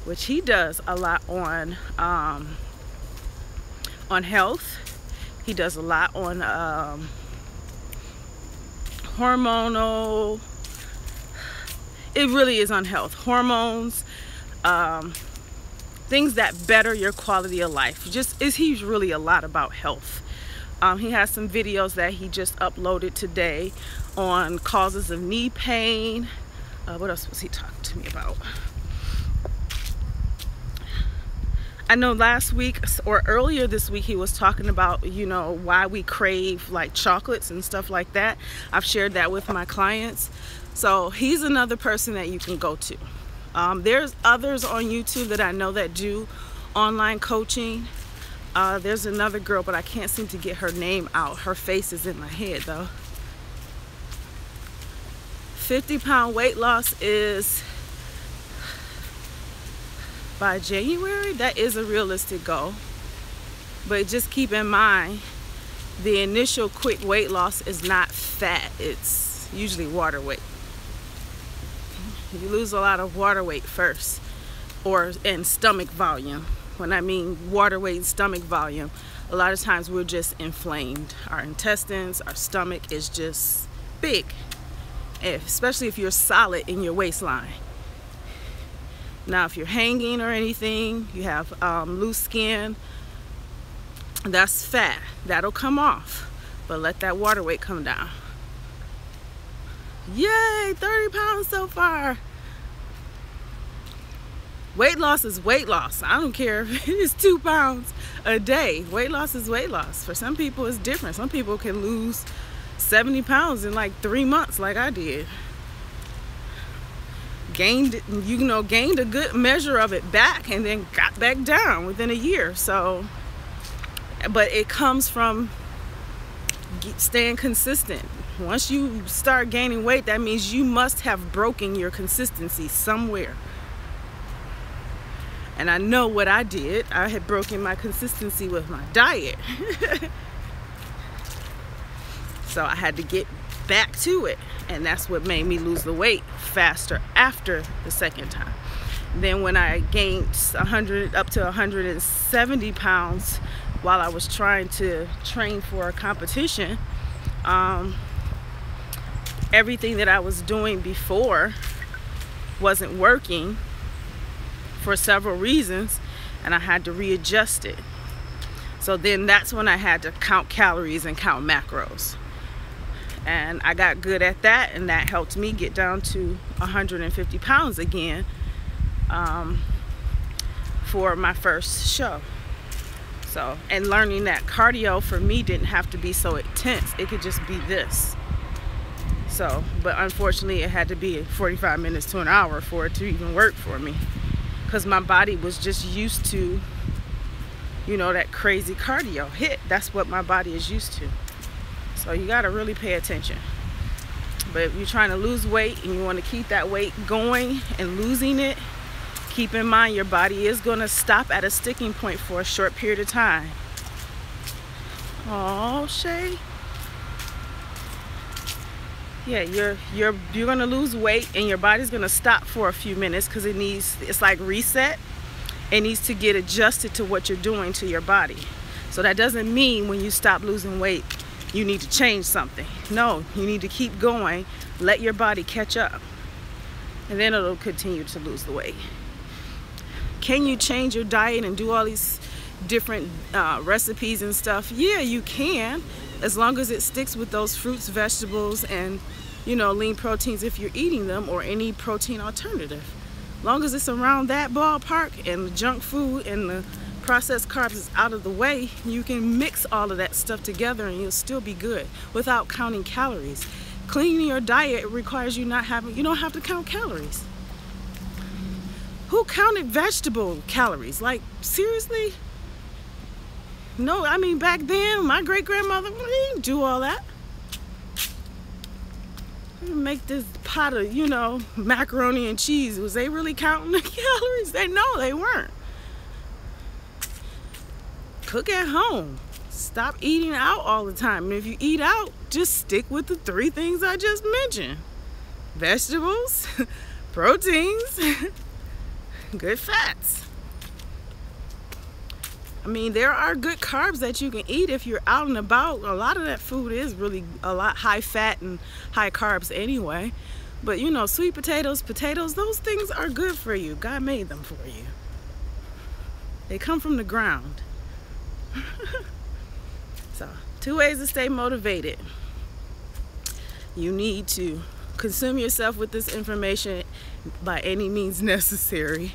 which he does a lot on health. He does a lot on hormonal. It really is on health, hormones, things that better your quality of life. He's really a lot about health. He has some videos that he just uploaded today on causes of knee pain. What else was he talking to me about? I know last week or earlier this week he was talking about, you know, why we crave like chocolates and stuff like that. I've shared that with my clients. So he's another person that you can go to. There's others on YouTube that I know that do online coaching. There's another girl, but I can't seem to get her name out. Her face is in my head though. 50-pound weight loss is by January. That is a realistic goal. But just keep in mind, the initial quick weight loss is not fat. It's usually water weight. You lose a lot of water weight first, and stomach volume. When I mean water weight and stomach volume, a lot of times we're just inflamed. Our intestines, our stomach is just big, especially if you're solid in your waistline. Now, if you're hanging or anything, you have loose skin, that's fat. That'll come off, but let that water weight come down. Yay, 30 pounds so far. Weight loss is weight loss. I don't care if it is 2 pounds a day. Weight loss is weight loss. For some people, it's different. Some people can lose 70 pounds in like 3 months, like I did. Gained a good measure of it back, and then got back down within a year. So, but it comes from staying consistent. Once you start gaining weight, that means you must have broken your consistency somewhere. And I know what I did. I had broken my consistency with my diet. So I had to get back to it. And that's what made me lose the weight faster after the second time. Then when I gained 100 up to 170 pounds while I was trying to train for a competition, everything that I was doing before wasn't working for several reasons, and I had to readjust it. So then that's when I had to count calories and count macros. And I got good at that, and that helped me get down to 150 pounds again for my first show. So, and learning that cardio for me didn't have to be so intense. It could just be this. So, but unfortunately it had to be 45 minutes to an hour for it to even work for me, because my body was just used to, you know, that crazy cardio hit. That's what my body is used to. So you got to really pay attention. But if you're trying to lose weight and you want to keep that weight going and losing it, keep in mind your body is going to stop at a sticking point for a short period of time. Oh, Shay. Yeah, you're going to lose weight and your body's going to stop for a few minutes because it's like reset. It needs to get adjusted to what you're doing to your body. So that doesn't mean when you stop losing weight you need to change something. No, you need to keep going, let your body catch up, and then it'll continue to lose the weight. Can you change your diet and do all these different recipes and stuff? Yeah, you can, as long as it sticks with those fruits, vegetables, and, you know, lean proteins if you're eating them, or any protein alternative. Long as it's around that ballpark and the junk food and the processed carbs is out of the way, you can mix all of that stuff together and you'll still be good without counting calories. Cleaning your diet requires you you don't have to count calories. Who counted vegetable calories? Like, seriously? No, I mean, back then, my great-grandmother didn't do all that. Make this pot of, you know, macaroni and cheese. Was they really counting the calories? No, they weren't. Cook at home. Stop eating out all the time. And if you eat out, just stick with the 3 things I just mentioned. Vegetables, proteins, good fats. I mean, there are good carbs that you can eat if you're out and about. A lot of that food is really a lot high fat and high carbs anyway. But, you know, sweet potatoes, those things are good for you. God made them for you. They come from the ground. So, 2 ways to stay motivated. You need to consume yourself with this information by any means necessary.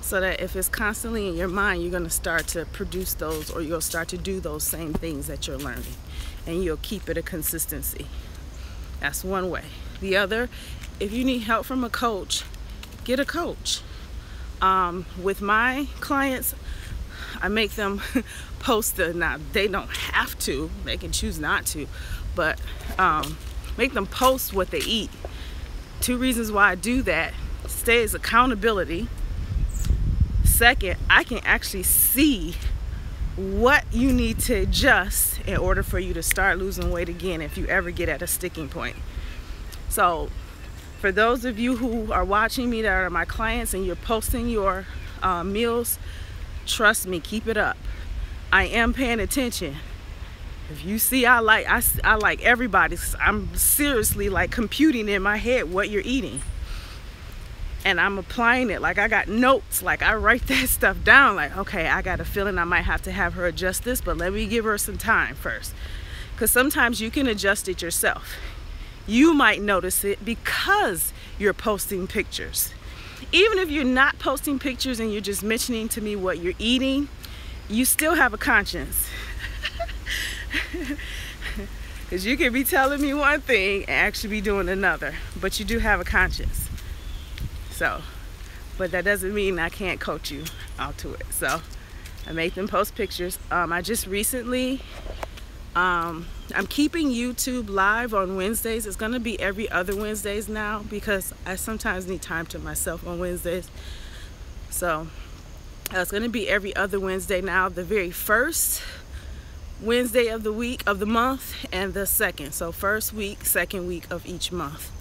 So that if it's constantly in your mind, you're going to start to produce those, or you'll start to do those same things that you're learning, and you'll keep it a consistency. That's one way. The other, if you need help from a coach, get a coach. With my clients, I make them post now they don't have to, they can choose not to, but make them post what they eat. 2 reasons why I do that: stays accountability. Second, I can actually see what you need to adjust in order for you to start losing weight again if you ever get at a sticking point. So for those of you who are watching me that are my clients and you're posting your meals, trust me, keep it up. I am paying attention. If you see I like everybody, I'm seriously like computing in my head what you're eating. And I'm applying it. Like, I got notes, like I write that stuff down, like, okay, I got a feeling I might have to have her adjust this, but let me give her some time first. Because sometimes you can adjust it yourself. You might notice it because you're posting pictures. Even if you're not posting pictures and you're just mentioning to me what you're eating, you still have a conscience. Because you can be telling me one thing and actually be doing another, but you do have a conscience. So, but that doesn't mean I can't coach you out to it. So I make them post pictures. I just recently, I'm keeping YouTube live on Wednesdays. It's gonna be every other Wednesdays now because I sometimes need time to myself on Wednesdays. So it's gonna be every other Wednesday now, the very first Wednesday of the week of the month and the second. So first week, second week of each month.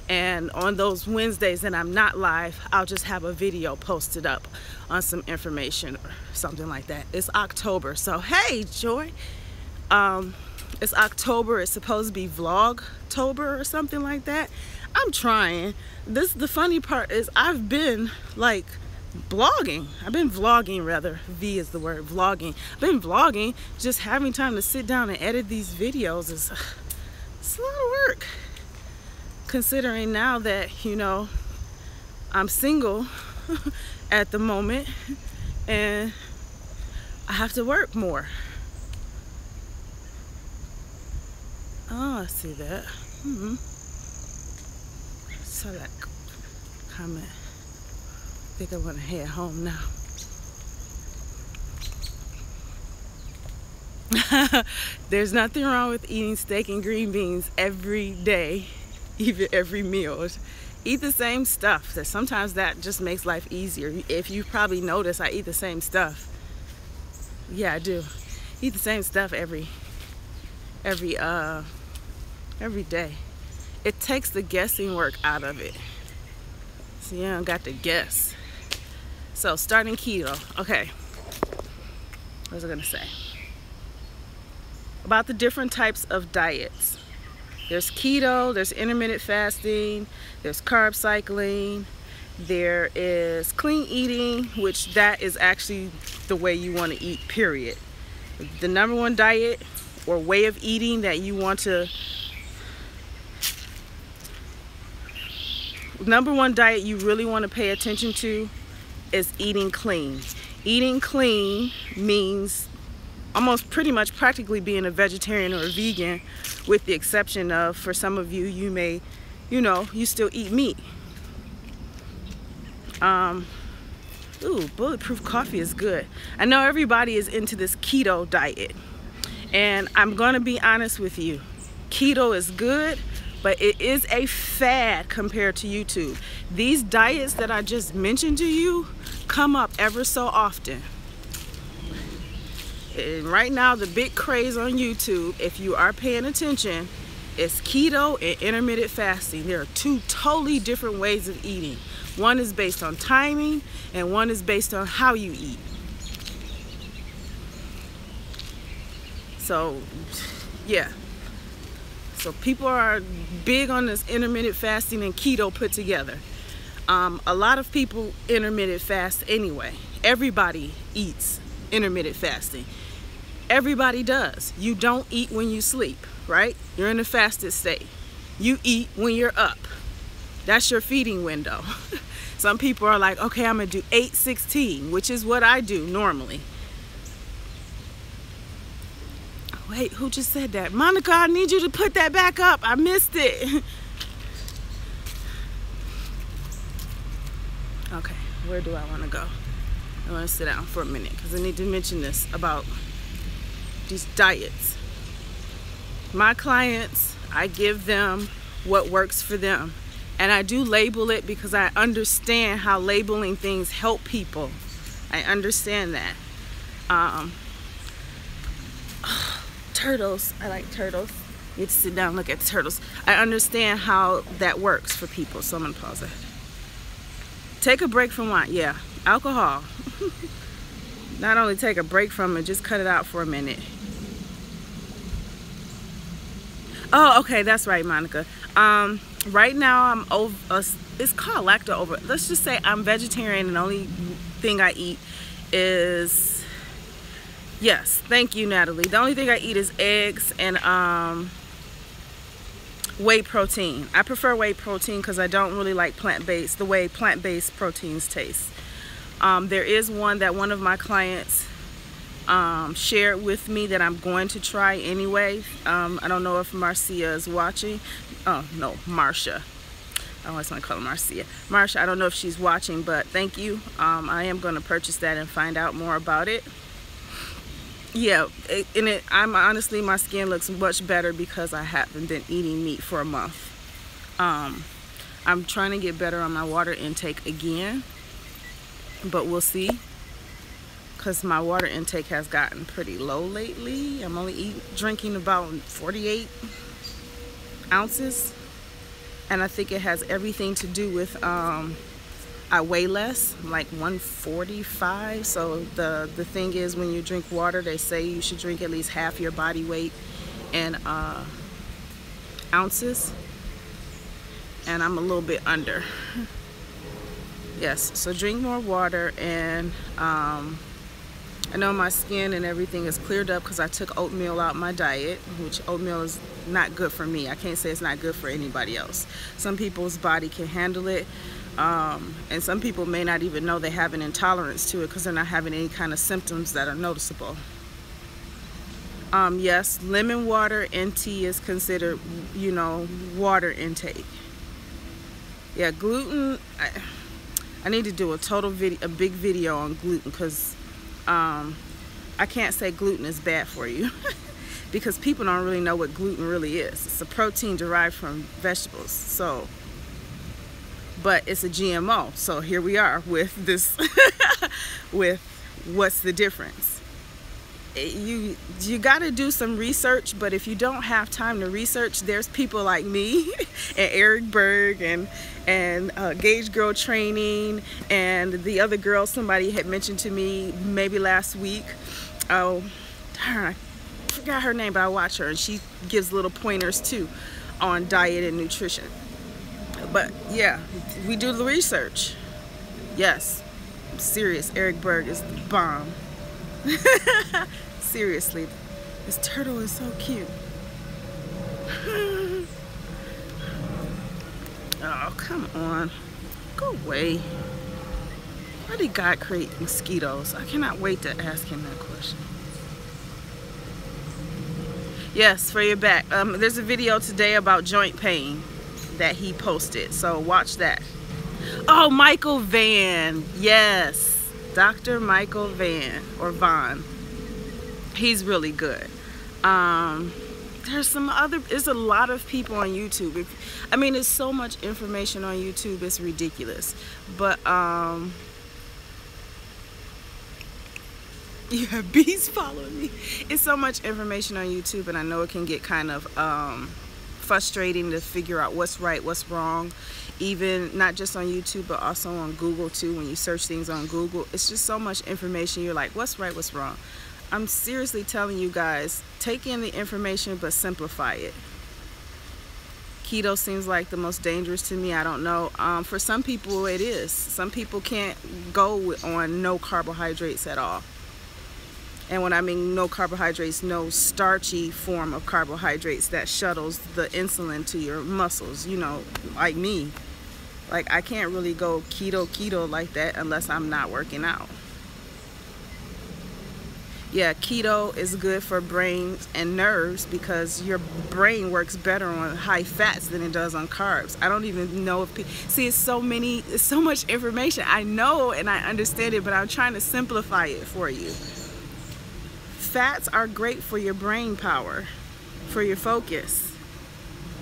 And on those Wednesdays that I'm not live, I'll just have a video posted up on some information or something like that. It's October, so hey, Joy. It's October. It's supposed to be Vlogtober or something like that. I'm trying. The funny part is I've been like blogging. I've been vlogging, rather. V is the word, vlogging. I've been vlogging. Just having time to sit down and edit these videos is it's a lot of work. Considering now that, you know, I'm single at the moment and I have to work more. Oh, I see that. So that comment. I think I'm gonna head home now. There's nothing wrong with eating steak and green beans every day. Even every meal. Eat the same stuff. Sometimes that just makes life easier. If you probably notice, I eat the same stuff. Yeah, I do. Eat the same stuff every day. It takes the guessing work out of it. So you don't got to guess. So starting keto. Okay. What was I gonna say? About the different types of diets. There's keto, there's intermittent fasting, there's carb cycling, there is clean eating, which that is actually the way you want to eat, period. The number one diet or way of eating that you want to, number one diet you really want to pay attention to is eating clean. Eating clean means almost pretty much practically being a vegetarian or a vegan, with the exception of, for some of you, you may, you know, you still eat meat. Ooh, bulletproof coffee is good. I know everybody is into this keto diet, and I'm gonna be honest with you. Keto is good, but it is a fad compared to YouTube. These diets that I just mentioned to you come up ever so often. And right now, the big craze on YouTube, if you are paying attention, is keto and intermittent fasting. There are two totally different ways of eating. One is based on timing, and one is based on how you eat. So, yeah. So people are big on this intermittent fasting and keto put together. A lot of people intermittent fast anyway. Everybody eats intermittent fasting. Everybody does. You don't eat when you sleep, right? You're in a fasted state. You eat when you're up. That's your feeding window. Some people are like, okay, I'm gonna do 8-16, which is what I do normally. Wait, who just said that? Monica, I need you to put that back up. I missed it. Okay, where do I want to go? I want to sit down for a minute because I need to mention this about these diets. My clients, I give them what works for them. And I do label it because I understand how labeling things help people. I understand that. Turtles, I like turtles. You get to sit down and look at turtles. I understand how that works for people, so I'm gonna pause it. Take a break from wine, yeah. Alcohol. Not only take a break from it, just cut it out for a minute. Oh, okay, that's right, Monica. Right now I'm over, it's called lacto-over. Let's just say I'm vegetarian and the only thing I eat is, yes, thank you, Natalie. The only thing I eat is eggs and whey protein. I prefer whey protein because I don't really like plant-based, the way plant-based proteins taste. There is one that one of my clients shared with me that I'm going to try anyway. I don't know if Marcia is watching. Oh no, Marcia. I always want to call her Marcia. Marcia, I don't know if she's watching, but thank you. I am going to purchase that and find out more about it. Yeah, I'm honestly, my skin looks much better because I haven't been eating meat for a month. I'm trying to get better on my water intake again, but we'll see. Because my water intake has gotten pretty low lately. I'm only drinking about 48 ounces. And I think it has everything to do with I weigh less. I'm like 145. So the thing is, when you drink water, they say you should drink at least half your body weight in ounces. And I'm a little bit under. Yes, so drink more water, and I know my skin and everything is cleared up because I took oatmeal out my diet, which oatmeal is not good for me. I can't say it's not good for anybody else. Some people's body can handle it, and some people may not even know they have an intolerance to it because they're not having any kind of symptoms that are noticeable. Yes, lemon water and tea is considered, you know, water intake. Yeah, gluten, I need to do a big video on gluten because I can't say gluten is bad for you because people don't really know what gluten really is. It's a protein derived from vegetables, so, but it's a GMO. So here we are with this, with what's the difference. You got to do some research, but if you don't have time to research, there's people like me and Eric Berg and Gauge Girl Training and the other girl somebody had mentioned to me maybe last week. Oh, darn, I forgot her name, but I watch her and she gives little pointers too on diet and nutrition. But yeah, we do the research. Yes, I'm serious. Eric Berg is the bomb. Seriously, this turtle is so cute. Oh, come on. Go away. Why did God create mosquitoes? I cannot wait to ask him that question. Yes, for your back. There's a video today about joint pain that he posted, so watch that. Oh, Michael Van. Yes, Dr. Michael Van, or Vaughn. He's really good. There's a lot of people on YouTube. I mean, there's so much information on YouTube, it's ridiculous. But you have bees following me. It's so much information on YouTube, and I know it can get kind of frustrating to figure out what's right, what's wrong. Even not just on YouTube, but also on Google too. When you search things on Google, it's just so much information. You're like, what's right, what's wrong? I'm seriously telling you guys, take in the information, but simplify it. Keto seems like the most dangerous to me. I don't know. For some people, it is. Some people can't go on no carbohydrates at all. And when I mean no carbohydrates, no starchy form of carbohydrates that shuttles the insulin to your muscles, you know, like me. Like, I can't really go keto like that unless I'm not working out. Yeah, keto is good for brains and nerves because your brain works better on high fats than it does on carbs. I don't even know if people see, it's so much information. I know and I understand it, but I'm trying to simplify it for you. Fats are great for your brain power. for your focus.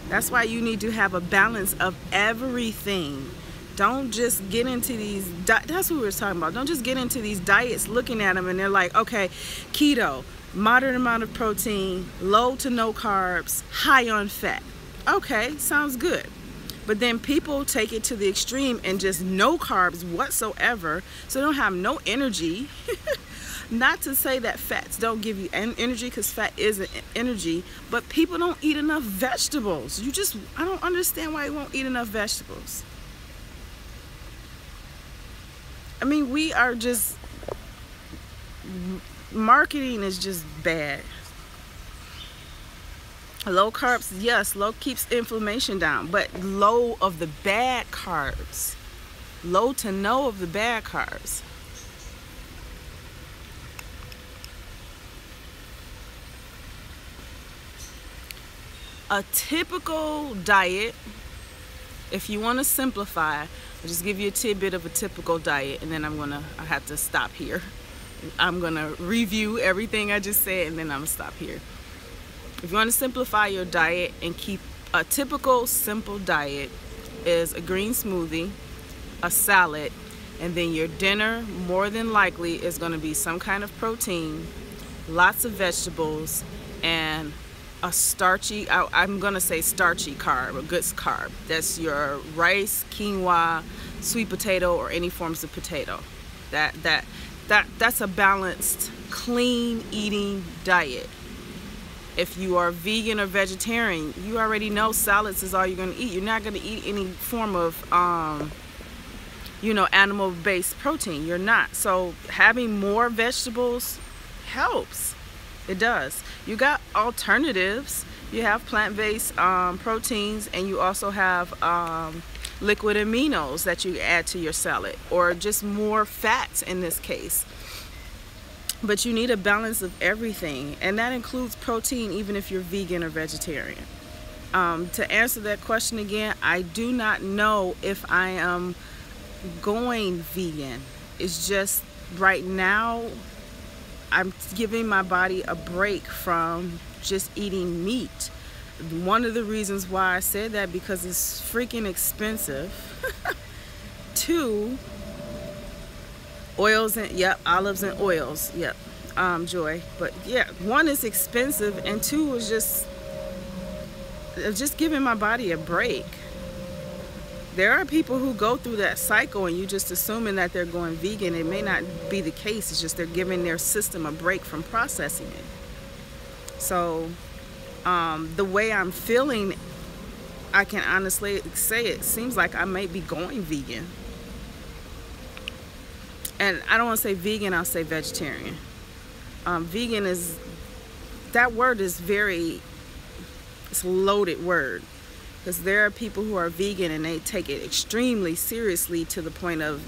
That's why you need to have a balance of everything. Don't just get into these, that's what we were talking about. Don't just get into these diets looking at them and they're like, okay, keto, moderate amount of protein, low to no carbs, high on fat. Okay, sounds good. But then people take it to the extreme and just no carbs whatsoever, so they don't have no energy. Not to say that fats don't give you energy, because fat is energy, but people don't eat enough vegetables. I don't understand why you won't eat enough vegetables. I mean, we are just, marketing is just bad. Low carbs, yes, low keeps inflammation down, but low of the bad carbs. Low to no of the bad carbs. A typical diet, if you want to simplify, I'll just give you a tidbit of a typical diet, and then I have to stop here. I'm gonna review everything I just said, and then I'm gonna stop here. If you want to simplify your diet and keep a typical simple diet, is a green smoothie, a salad, and then your dinner more than likely is going to be some kind of protein, lots of vegetables, and a starchy, I'm going to say starchy carb, a good carb. That's your rice, quinoa, sweet potato, or any forms of potato. That's a balanced, clean eating diet. If you are vegan or vegetarian, you already know salads is all you're going to eat. You're not going to eat any form of, animal-based protein. You're not. So having more vegetables helps. It does. You got alternatives. You have plant-based proteins, and you also have liquid aminos that you add to your salad, or just more fats in this case. But you need a balance of everything, and that includes protein, even if you're vegan or vegetarian. To answer that question again, I do not know if I am going vegan. It's just right now I'm giving my body a break from just eating meat. One of the reasons why I said that, because it's freaking expensive. Two, oils and olives and oils, Joy. But yeah, one is expensive, and two is just giving my body a break. There are people who go through that cycle and you just assuming that they're going vegan. It may not be the case. It's just they're giving their system a break from processing it. So the way I'm feeling, I can honestly say it seems like I may be going vegan. And I don't want to say vegan, I'll say vegetarian. Vegan is, that word is it's a loaded word. Because there are people who are vegan and they take it extremely seriously to the point of,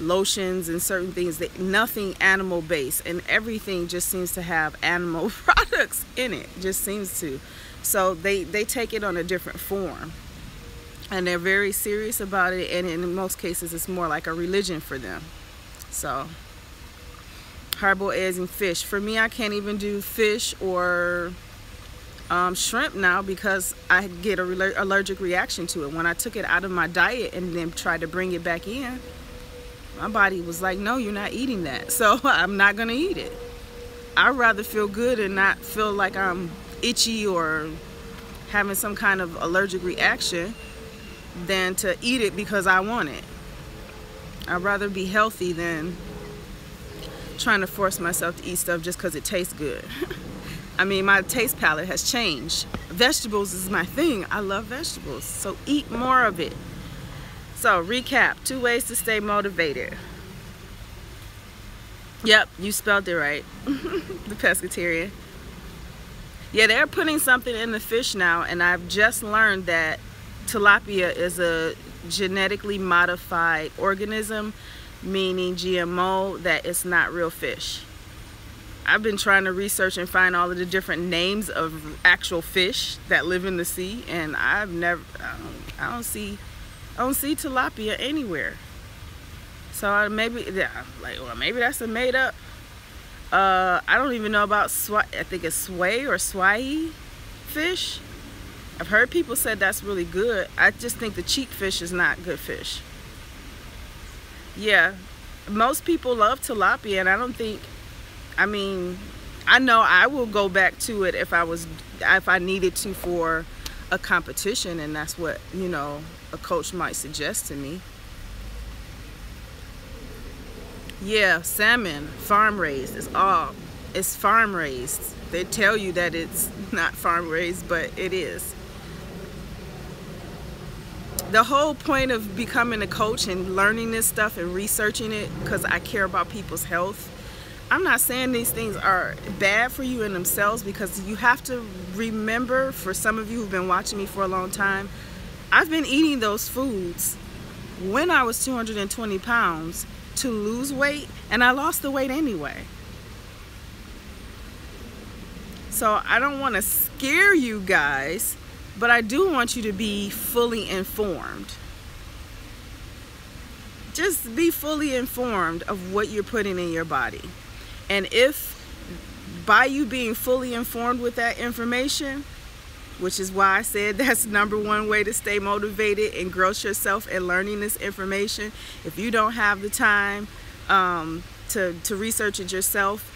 lotions and certain things, nothing animal based, and everything just seems to have animal products in it, just seems to. So they take it on a different form, and they're very serious about it, and in most cases it's more like a religion for them. So hard-boiled eggs and fish, for me, I can't even do fish or shrimp now because I get an allergic reaction to it. When I took it out of my diet and then tried to bring it back in, my body was like, no, you're not eating that. So I'm not gonna eat it. I'd rather feel good and not feel like I'm itchy or having some kind of allergic reaction than to eat it because I want it. I'd rather be healthy than trying to force myself to eat stuff just because it tastes good. I mean, my taste palette has changed. Vegetables is my thing. I love vegetables, so eat more of it. So recap, 2 ways to stay motivated. Yep, you spelled it right. The pescatarian. Yeah, they're putting something in the fish now, and I've just learned that tilapia is a genetically modified organism, meaning GMO, that it's not real fish. I've been trying to research and find all of the different names of actual fish that live in the sea, and I don't see tilapia anywhere. So maybe that's a made up. I don't even know about I think it's sway or swai. fish, I've heard people say that's really good. I just think the cheap fish is not good fish. Yeah, most people love tilapia, and I don't think, I mean, I know I will go back to it if I needed to for a competition, and that's what, you know, a coach might suggest to me. Yeah, salmon, farm raised. It's farm raised. They tell you that it's not farm raised, but it is. The whole point of becoming a coach and learning this stuff and researching it, because I care about people's health. I'm not saying these things are bad for you in themselves, because you have to remember, for some of you who've been watching me for a long time, I've been eating those foods when I was 220 pounds to lose weight, and I lost the weight anyway. So I don't want to scare you guys, but I do want you to be fully informed. Just be fully informed of what you're putting in your body. And if by you being fully informed with that information, which is why I said that's #1 way to stay motivated and grow yourself and learning this information. If you don't have the time to research it yourself,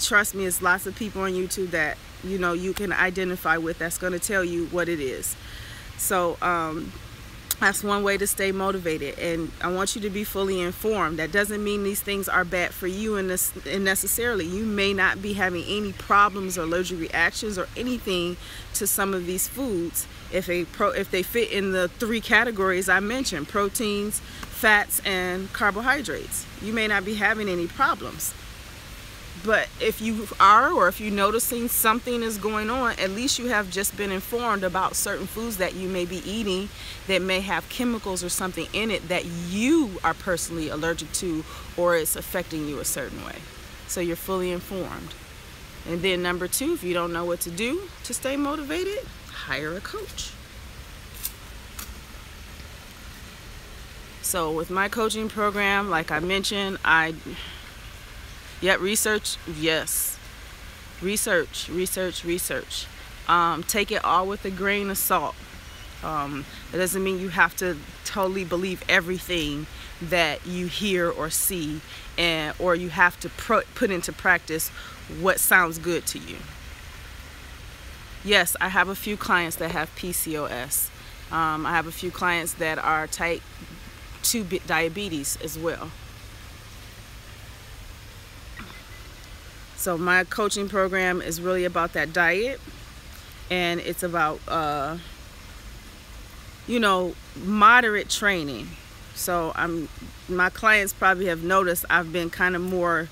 trust me, it's lots of people on YouTube that, you know, you can identify with that's going to tell you what it is. So that's one way to stay motivated, and I want you to be fully informed. That doesn't mean these things are bad for you, and necessarily you may not be having any problems or allergic reactions or anything to some of these foods if they fit in the 3 categories I mentioned: proteins, fats, and carbohydrates. You may not be having any problems. But if you are, or if you're noticing something is going on, at least you have just been informed about certain foods that you may be eating that may have chemicals or something in it that you are personally allergic to, or it's affecting you a certain way. So you're fully informed. And then #2, if you don't know what to do to stay motivated, hire a coach. So with my coaching program, like I mentioned, research, yes. Research. Take it all with a grain of salt. It doesn't mean you have to totally believe everything that you hear or see, or you have to put into practice what sounds good to you. Yes, I have a few clients that have PCOS. I have a few clients that are type 2 diabetes as well. So my coaching program is really about that diet, and it's about, you know, moderate training. So my clients probably have noticed I've been kind of more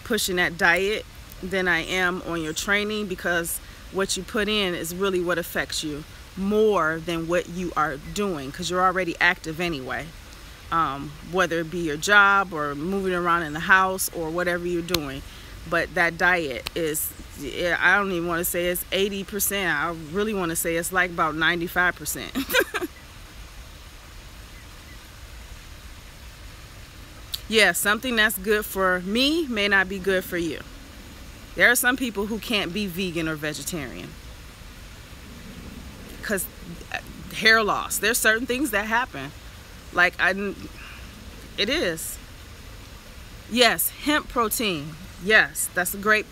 pushing that diet than I am on your training, because what you put in is really what affects you more than what you are doing, because you're already active anyway. Whether it be your job or moving around in the house or whatever you're doing. But that diet is, I don't even want to say it's 80%. I really want to say it's like about 95%. Yeah, something that's good for me may not be good for you. There are some people who can't be vegan or vegetarian because hair loss. There's certain things that happen. Like it is. Yes, hemp protein. Yes, that's a great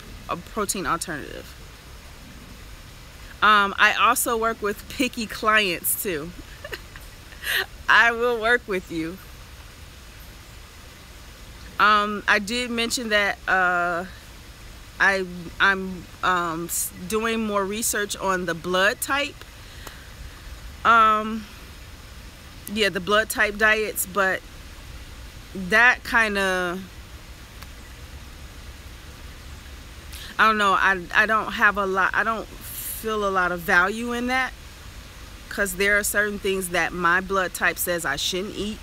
protein alternative. I also work with picky clients too. I will work with you. I did mention that I'm doing more research on the blood type. Yeah, the blood type diets, but that kind of, I don't know, I don't have a lot, I don't feel a lot of value in that, because there are certain things that my blood type says I shouldn't eat,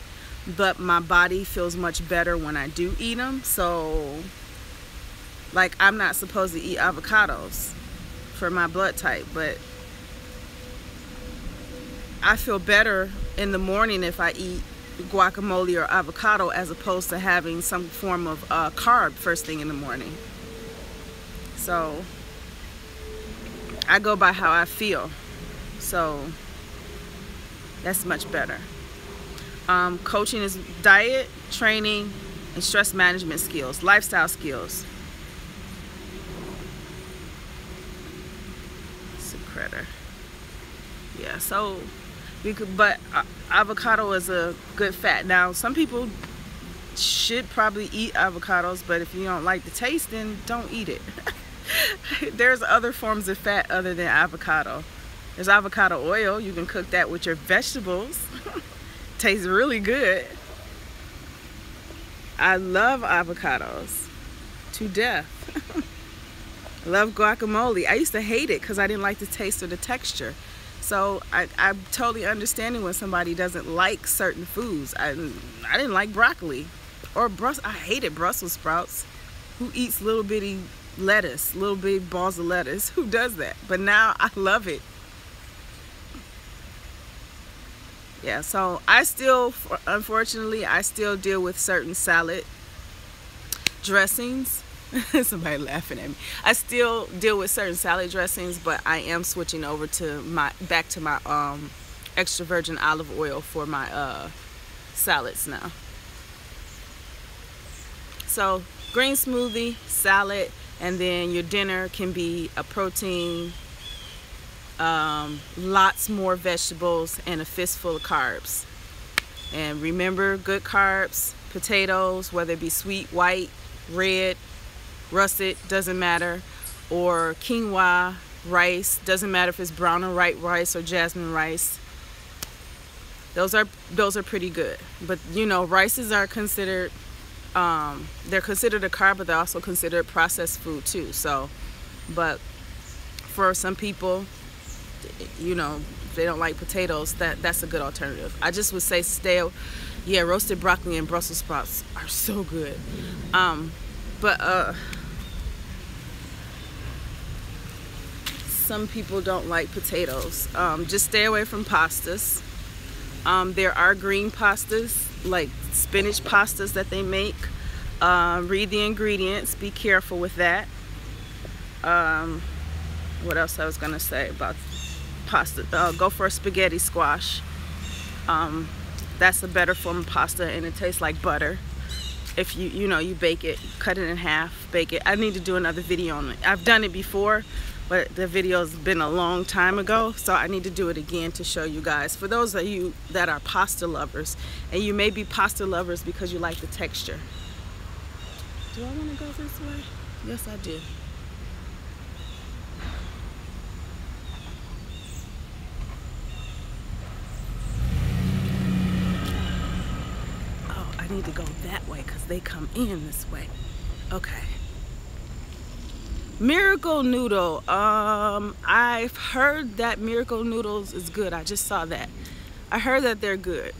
but my body feels much better when I do eat them. So like, I'm not supposed to eat avocados for my blood type, but I feel better in the morning if I eat guacamole or avocado as opposed to having some form of carb first thing in the morning. So I go by how I feel. So that's much better. Coaching is diet, training, and stress management skills, lifestyle skills. It's a critter. Yeah, so but avocado is a good fat. Now, some people should probably eat avocados, but if you don't like the taste, then don't eat it. There's other forms of fat other than avocado. There's avocado oil. You can cook that with your vegetables. Tastes really good. I love avocados to death. I love guacamole. I used to hate it because I didn't like the taste or the texture. So I'm totally understanding when somebody doesn't like certain foods. I didn't like broccoli or I hated Brussels sprouts. Who eats little bitty lettuce, little bitty balls of lettuce? Who does that? But now I love it. Yeah, so I still, unfortunately, I still deal with certain salad dressings. Somebody laughing at me. I still deal with certain salad dressings, but I am switching over to back to my extra virgin olive oil for my salads now. So green smoothie, salad, and then your dinner can be a protein, lots more vegetables, and a fistful of carbs. And remember, good carbs, potatoes, whether it be sweet, white, red, russet, doesn't matter, or quinoa, rice, doesn't matter if it's brown or white rice or jasmine rice. Those are pretty good. But you know, rices are considered they're considered a carb, but they're also considered processed food too. So, but for some people, you know, if they don't like potatoes, that's a good alternative. I just would say yeah, roasted broccoli and Brussels sprouts are so good. But some people don't like potatoes. Just stay away from pastas. There are green pastas, like spinach pastas that they make. Read the ingredients, be careful with that. What else I was gonna say about pasta? Go for a spaghetti squash. That's a better form of pasta, and it tastes like butter. If you know, you bake it, cut it in half, bake it. I need to do another video on it. I've done it before, but the video's been a long time ago, so I need to do it again to show you guys. For those of you that are pasta lovers, and you may be pasta lovers because you like the texture. Do I want to go this way? Yes, I do. Oh, I need to go that way because they come in this way. Okay. Miracle Noodle. I've heard that Miracle Noodles is good. I just saw that. I heard that they're good.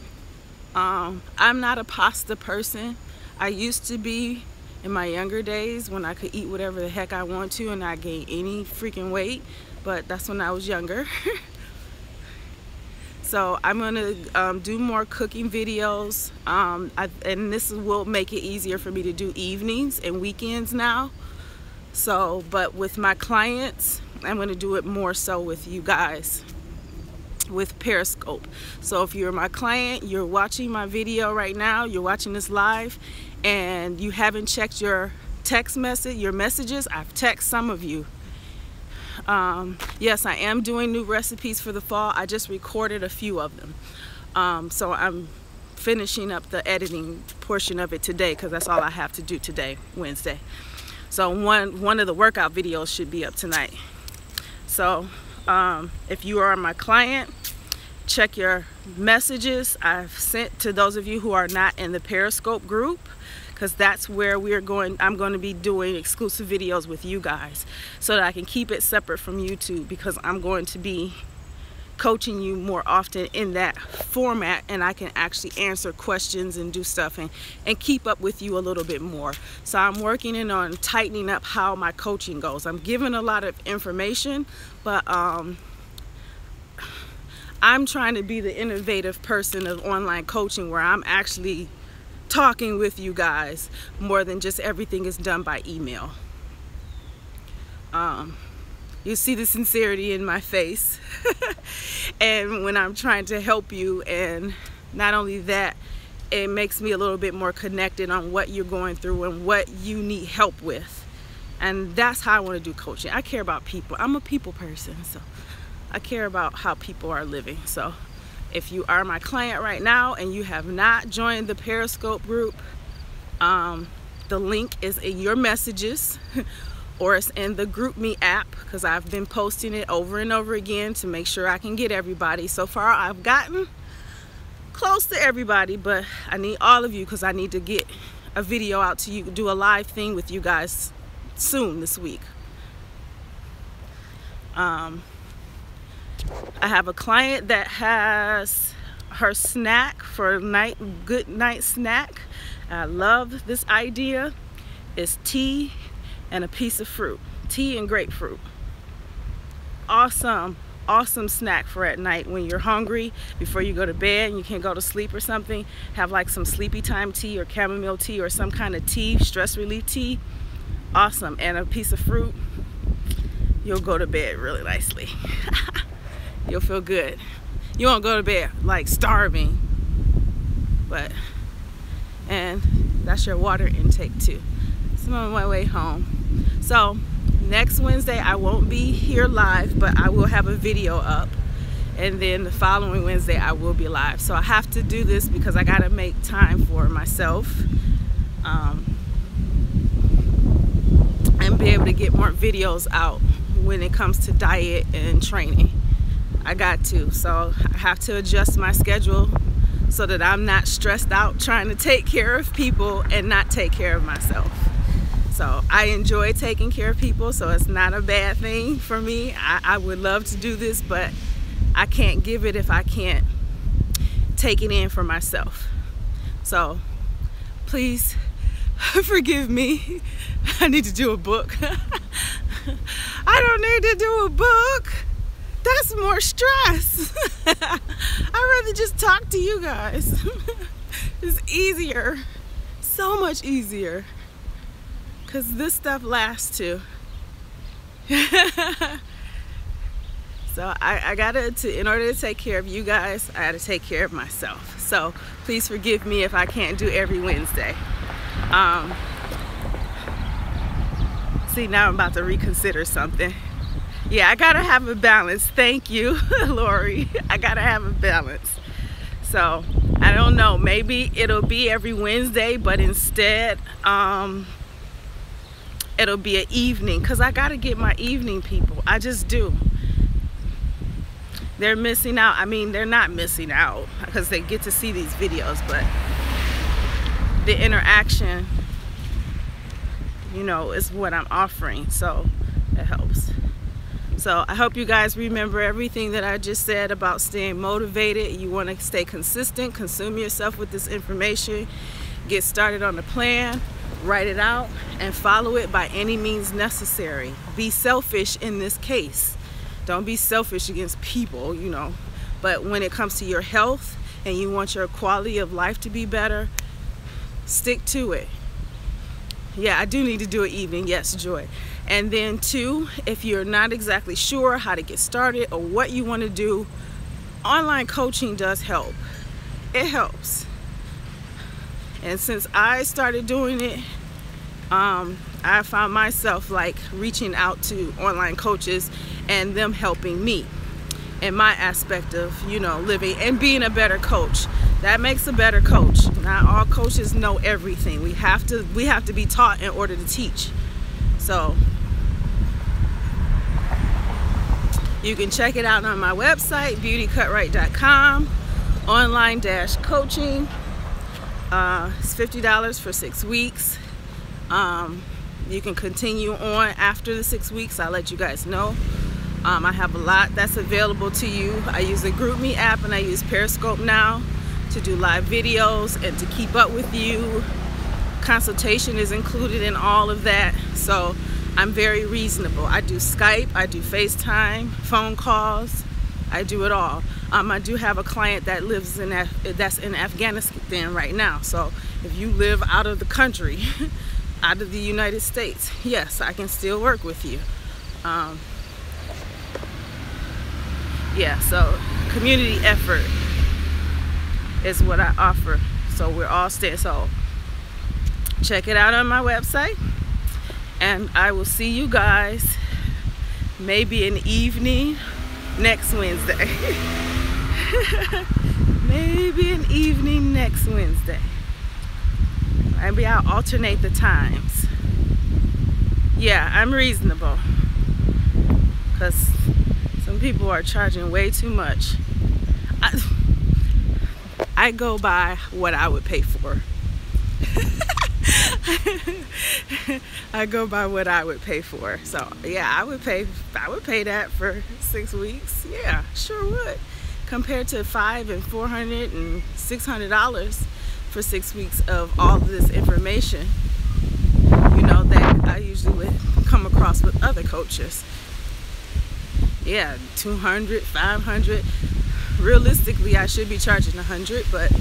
I'm not a pasta person. I used to be in my younger days when I could eat whatever the heck I want to and not gain any freaking weight. But that's when I was younger. So I'm gonna do more cooking videos. And this will make it easier for me to do evenings and weekends now. So, but with my clients, I'm going to do it more so with you guys with Periscope. So if you're my client, you're watching my video right now, you're watching this live, and you haven't checked your text message, your messages, I've texted some of you. Yes, I am doing new recipes for the fall. I just recorded a few of them. So I'm finishing up the editing portion of it today because that's all I have to do today, Wednesday. So one of the workout videos should be up tonight. So if you are my client, check your messages I've sent to those of you who are not in the Periscope group, because that's where I'm going to be doing exclusive videos with you guys so that I can keep it separate from YouTube, because I'm going to be coaching you more often in that format, and I can actually answer questions and do stuff and keep up with you a little bit more. So I'm working in on tightening up how my coaching goes. I'm giving a lot of information, but I'm trying to be the innovative person of online coaching, where I'm actually talking with you guys more than just everything is done by email. You see the sincerity in my face and when I'm trying to help you. And not only that, it makes me a little bit more connected on what you're going through and what you need help with. And that's how I want to do coaching. I care about people. I'm a people person, so I care about how people are living. So if you are my client right now and you have not joined the Periscope group, the link is in your messages or it's in the GroupMe app, because I've been posting it over and over again to make sure I can get everybody. So far I've gotten close to everybody, but I need all of you because I need to get a video out to you, do a live thing with you guys soon this week. I have a client that has her snack for a good night snack. I love this idea. It's tea and a piece of fruit, tea and grapefruit. Awesome snack for at night when you're hungry before you go to bed and you can't go to sleep or something. Have like some sleepy time tea or chamomile tea or some kind of tea, stress relief tea. Awesome. And a piece of fruit. You'll go to bed really nicely. You'll feel good. You won't go to bed like starving, and that's your water intake too. So I'm on my way home. So next Wednesday I won't be here live, but I will have a video up, and then the following Wednesday I will be live. So I have to do this because I gotta make time for myself and be able to get more videos out when it comes to diet and training. I got to, so I have to adjust my schedule so that I'm not stressed out trying to take care of people and not take care of myself. So I enjoy taking care of people, so it's not a bad thing for me. I would love to do this, but I can't give it if I can't take it in for myself. So please forgive me. I need to do a book. I don't need to do a book. That's more stress. I'd rather just talk to you guys. It's easier, so much easier, because this stuff lasts too. So I gotta, in order to take care of you guys, I gotta take care of myself. So please forgive me if I can't do every Wednesday. See, now I'm about to reconsider something. Yeah, I gotta have a balance. Thank you, Lori. I gotta have a balance. So I don't know, maybe it'll be every Wednesday, but instead it'll be an evening, because I gotta get my evening people. I just do. They're missing out. I mean, they're not missing out because they get to see these videos, but the interaction, you know, is what I'm offering, so it helps. So I hope you guys remember everything that I just said about staying motivated. You want to stay consistent, consume yourself with this information, get started on the plan, write it out, and follow it by any means necessary. Be selfish in this case. Don't be selfish against people, you know. But when it comes to your health and you want your quality of life to be better, stick to it. Yeah, I do need to do an evening. Yes, Joy. And then two, if you're not exactly sure how to get started or what you want to do, online coaching does help. It helps. And since I started doing it, I found myself like reaching out to online coaches and them helping me in my aspect of, you know, living and being a better coach. That makes a better coach. Not all coaches know everything. We have to be taught in order to teach. So you can check it out on my website, beautycutright.com, online-coaching. It's $50 for 6 weeks. You can continue on after the 6 weeks. I'll let you guys know. I have a lot that's available to you. I use the GroupMe app and I use Periscope now to do live videos and to keep up with you. Consultation is included in all of that. So I'm very reasonable. I do Skype, I do FaceTime, phone calls, I do it all. I do have a client that lives that's in Afghanistan right now. So if you live out of the country, out of the United States, yes, I can still work with you. Yeah, so community effort is what I offer. So we're all staying. So check it out on my website, and I will see you guys maybe in the evening next Wednesday. Maybe an evening next Wednesday. Maybe I'll alternate the times. Yeah, I'm reasonable, because some people are charging way too much. I go by what I would pay for. I go by what I would pay for. So yeah, I would pay that for 6 weeks. Yeah, sure would. Compared to $500 and $400 and $600 for 6 weeks of all of this information, you know, that I usually would come across with other coaches. Yeah, $200, $500. Realistically, I should be charging $100, but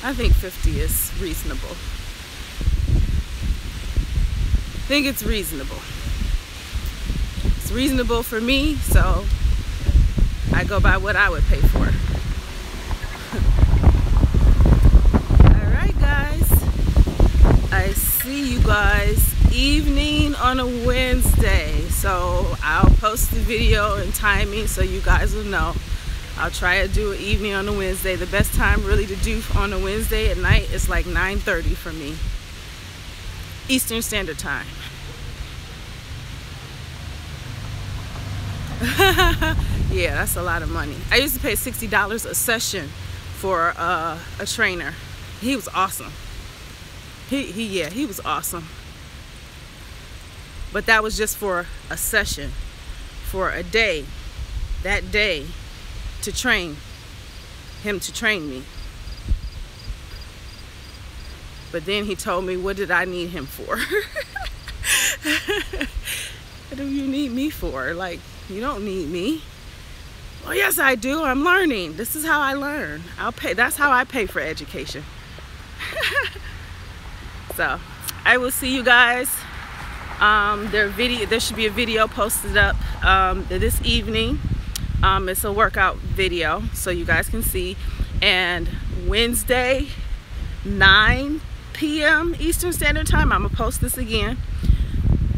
I think $50 is reasonable. I think it's reasonable. It's reasonable for me, so I go by what I would pay for. Alright guys, I see you guys evening on a Wednesday, so I'll post the video and timing so you guys will know. I'll try to do an evening on a Wednesday. The best time really to do on a Wednesday at night is like 9:30 for me, Eastern Standard Time. Yeah, that's a lot of money. I used to pay $60 a session for a trainer. He was awesome. He was awesome. But that was just for a session, for a day, that day, to train him, to train me. But then he told me, what did I need him for? What do you need me for? Like, you don't need me. Well, yes I do. I'm learning. This is how I learn. I'll pay. That's how I pay for education. So I will see you guys. There should be a video posted up this evening. It's a workout video, so you guys can see. And Wednesday, 9 p.m. Eastern Standard Time, I'm gonna post this again.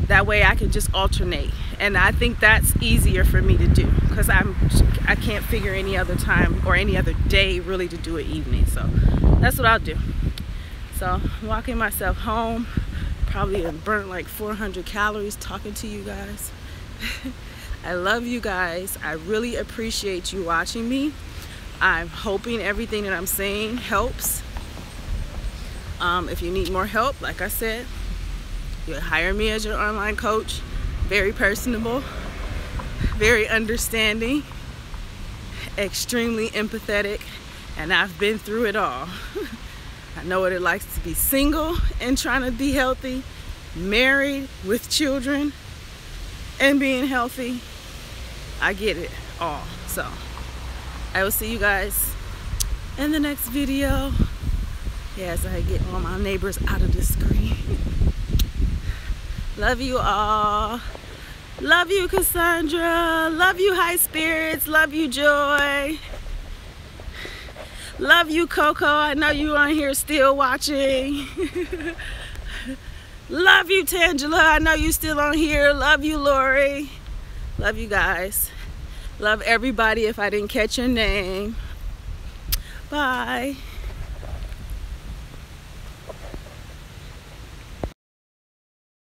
That way I can just alternate, and I think that's easier for me to do, because I can't figure any other time or any other day really to do an evening. So that's what I'll do. So I'm walking myself home, probably burnt like 400 calories talking to you guys. I love you guys. I really appreciate you watching me. I'm hoping everything that I'm saying helps. If you need more help, like I said, you hire me as your online coach. Very personable, very understanding, extremely empathetic, and I've been through it all. I know what it likes to be single and trying to be healthy, married with children and being healthy. I get it all. So I will see you guys in the next video. Yes, I get all my neighbors out of the screen. Love you all. Love you, Cassandra. Love you, High Spirits. Love you, Joy. Love you, Coco. I know you on here still watching. Love you, Tangela. I know you still on here. Love you, Lori. Love you guys. Love everybody if I didn't catch your name. Bye.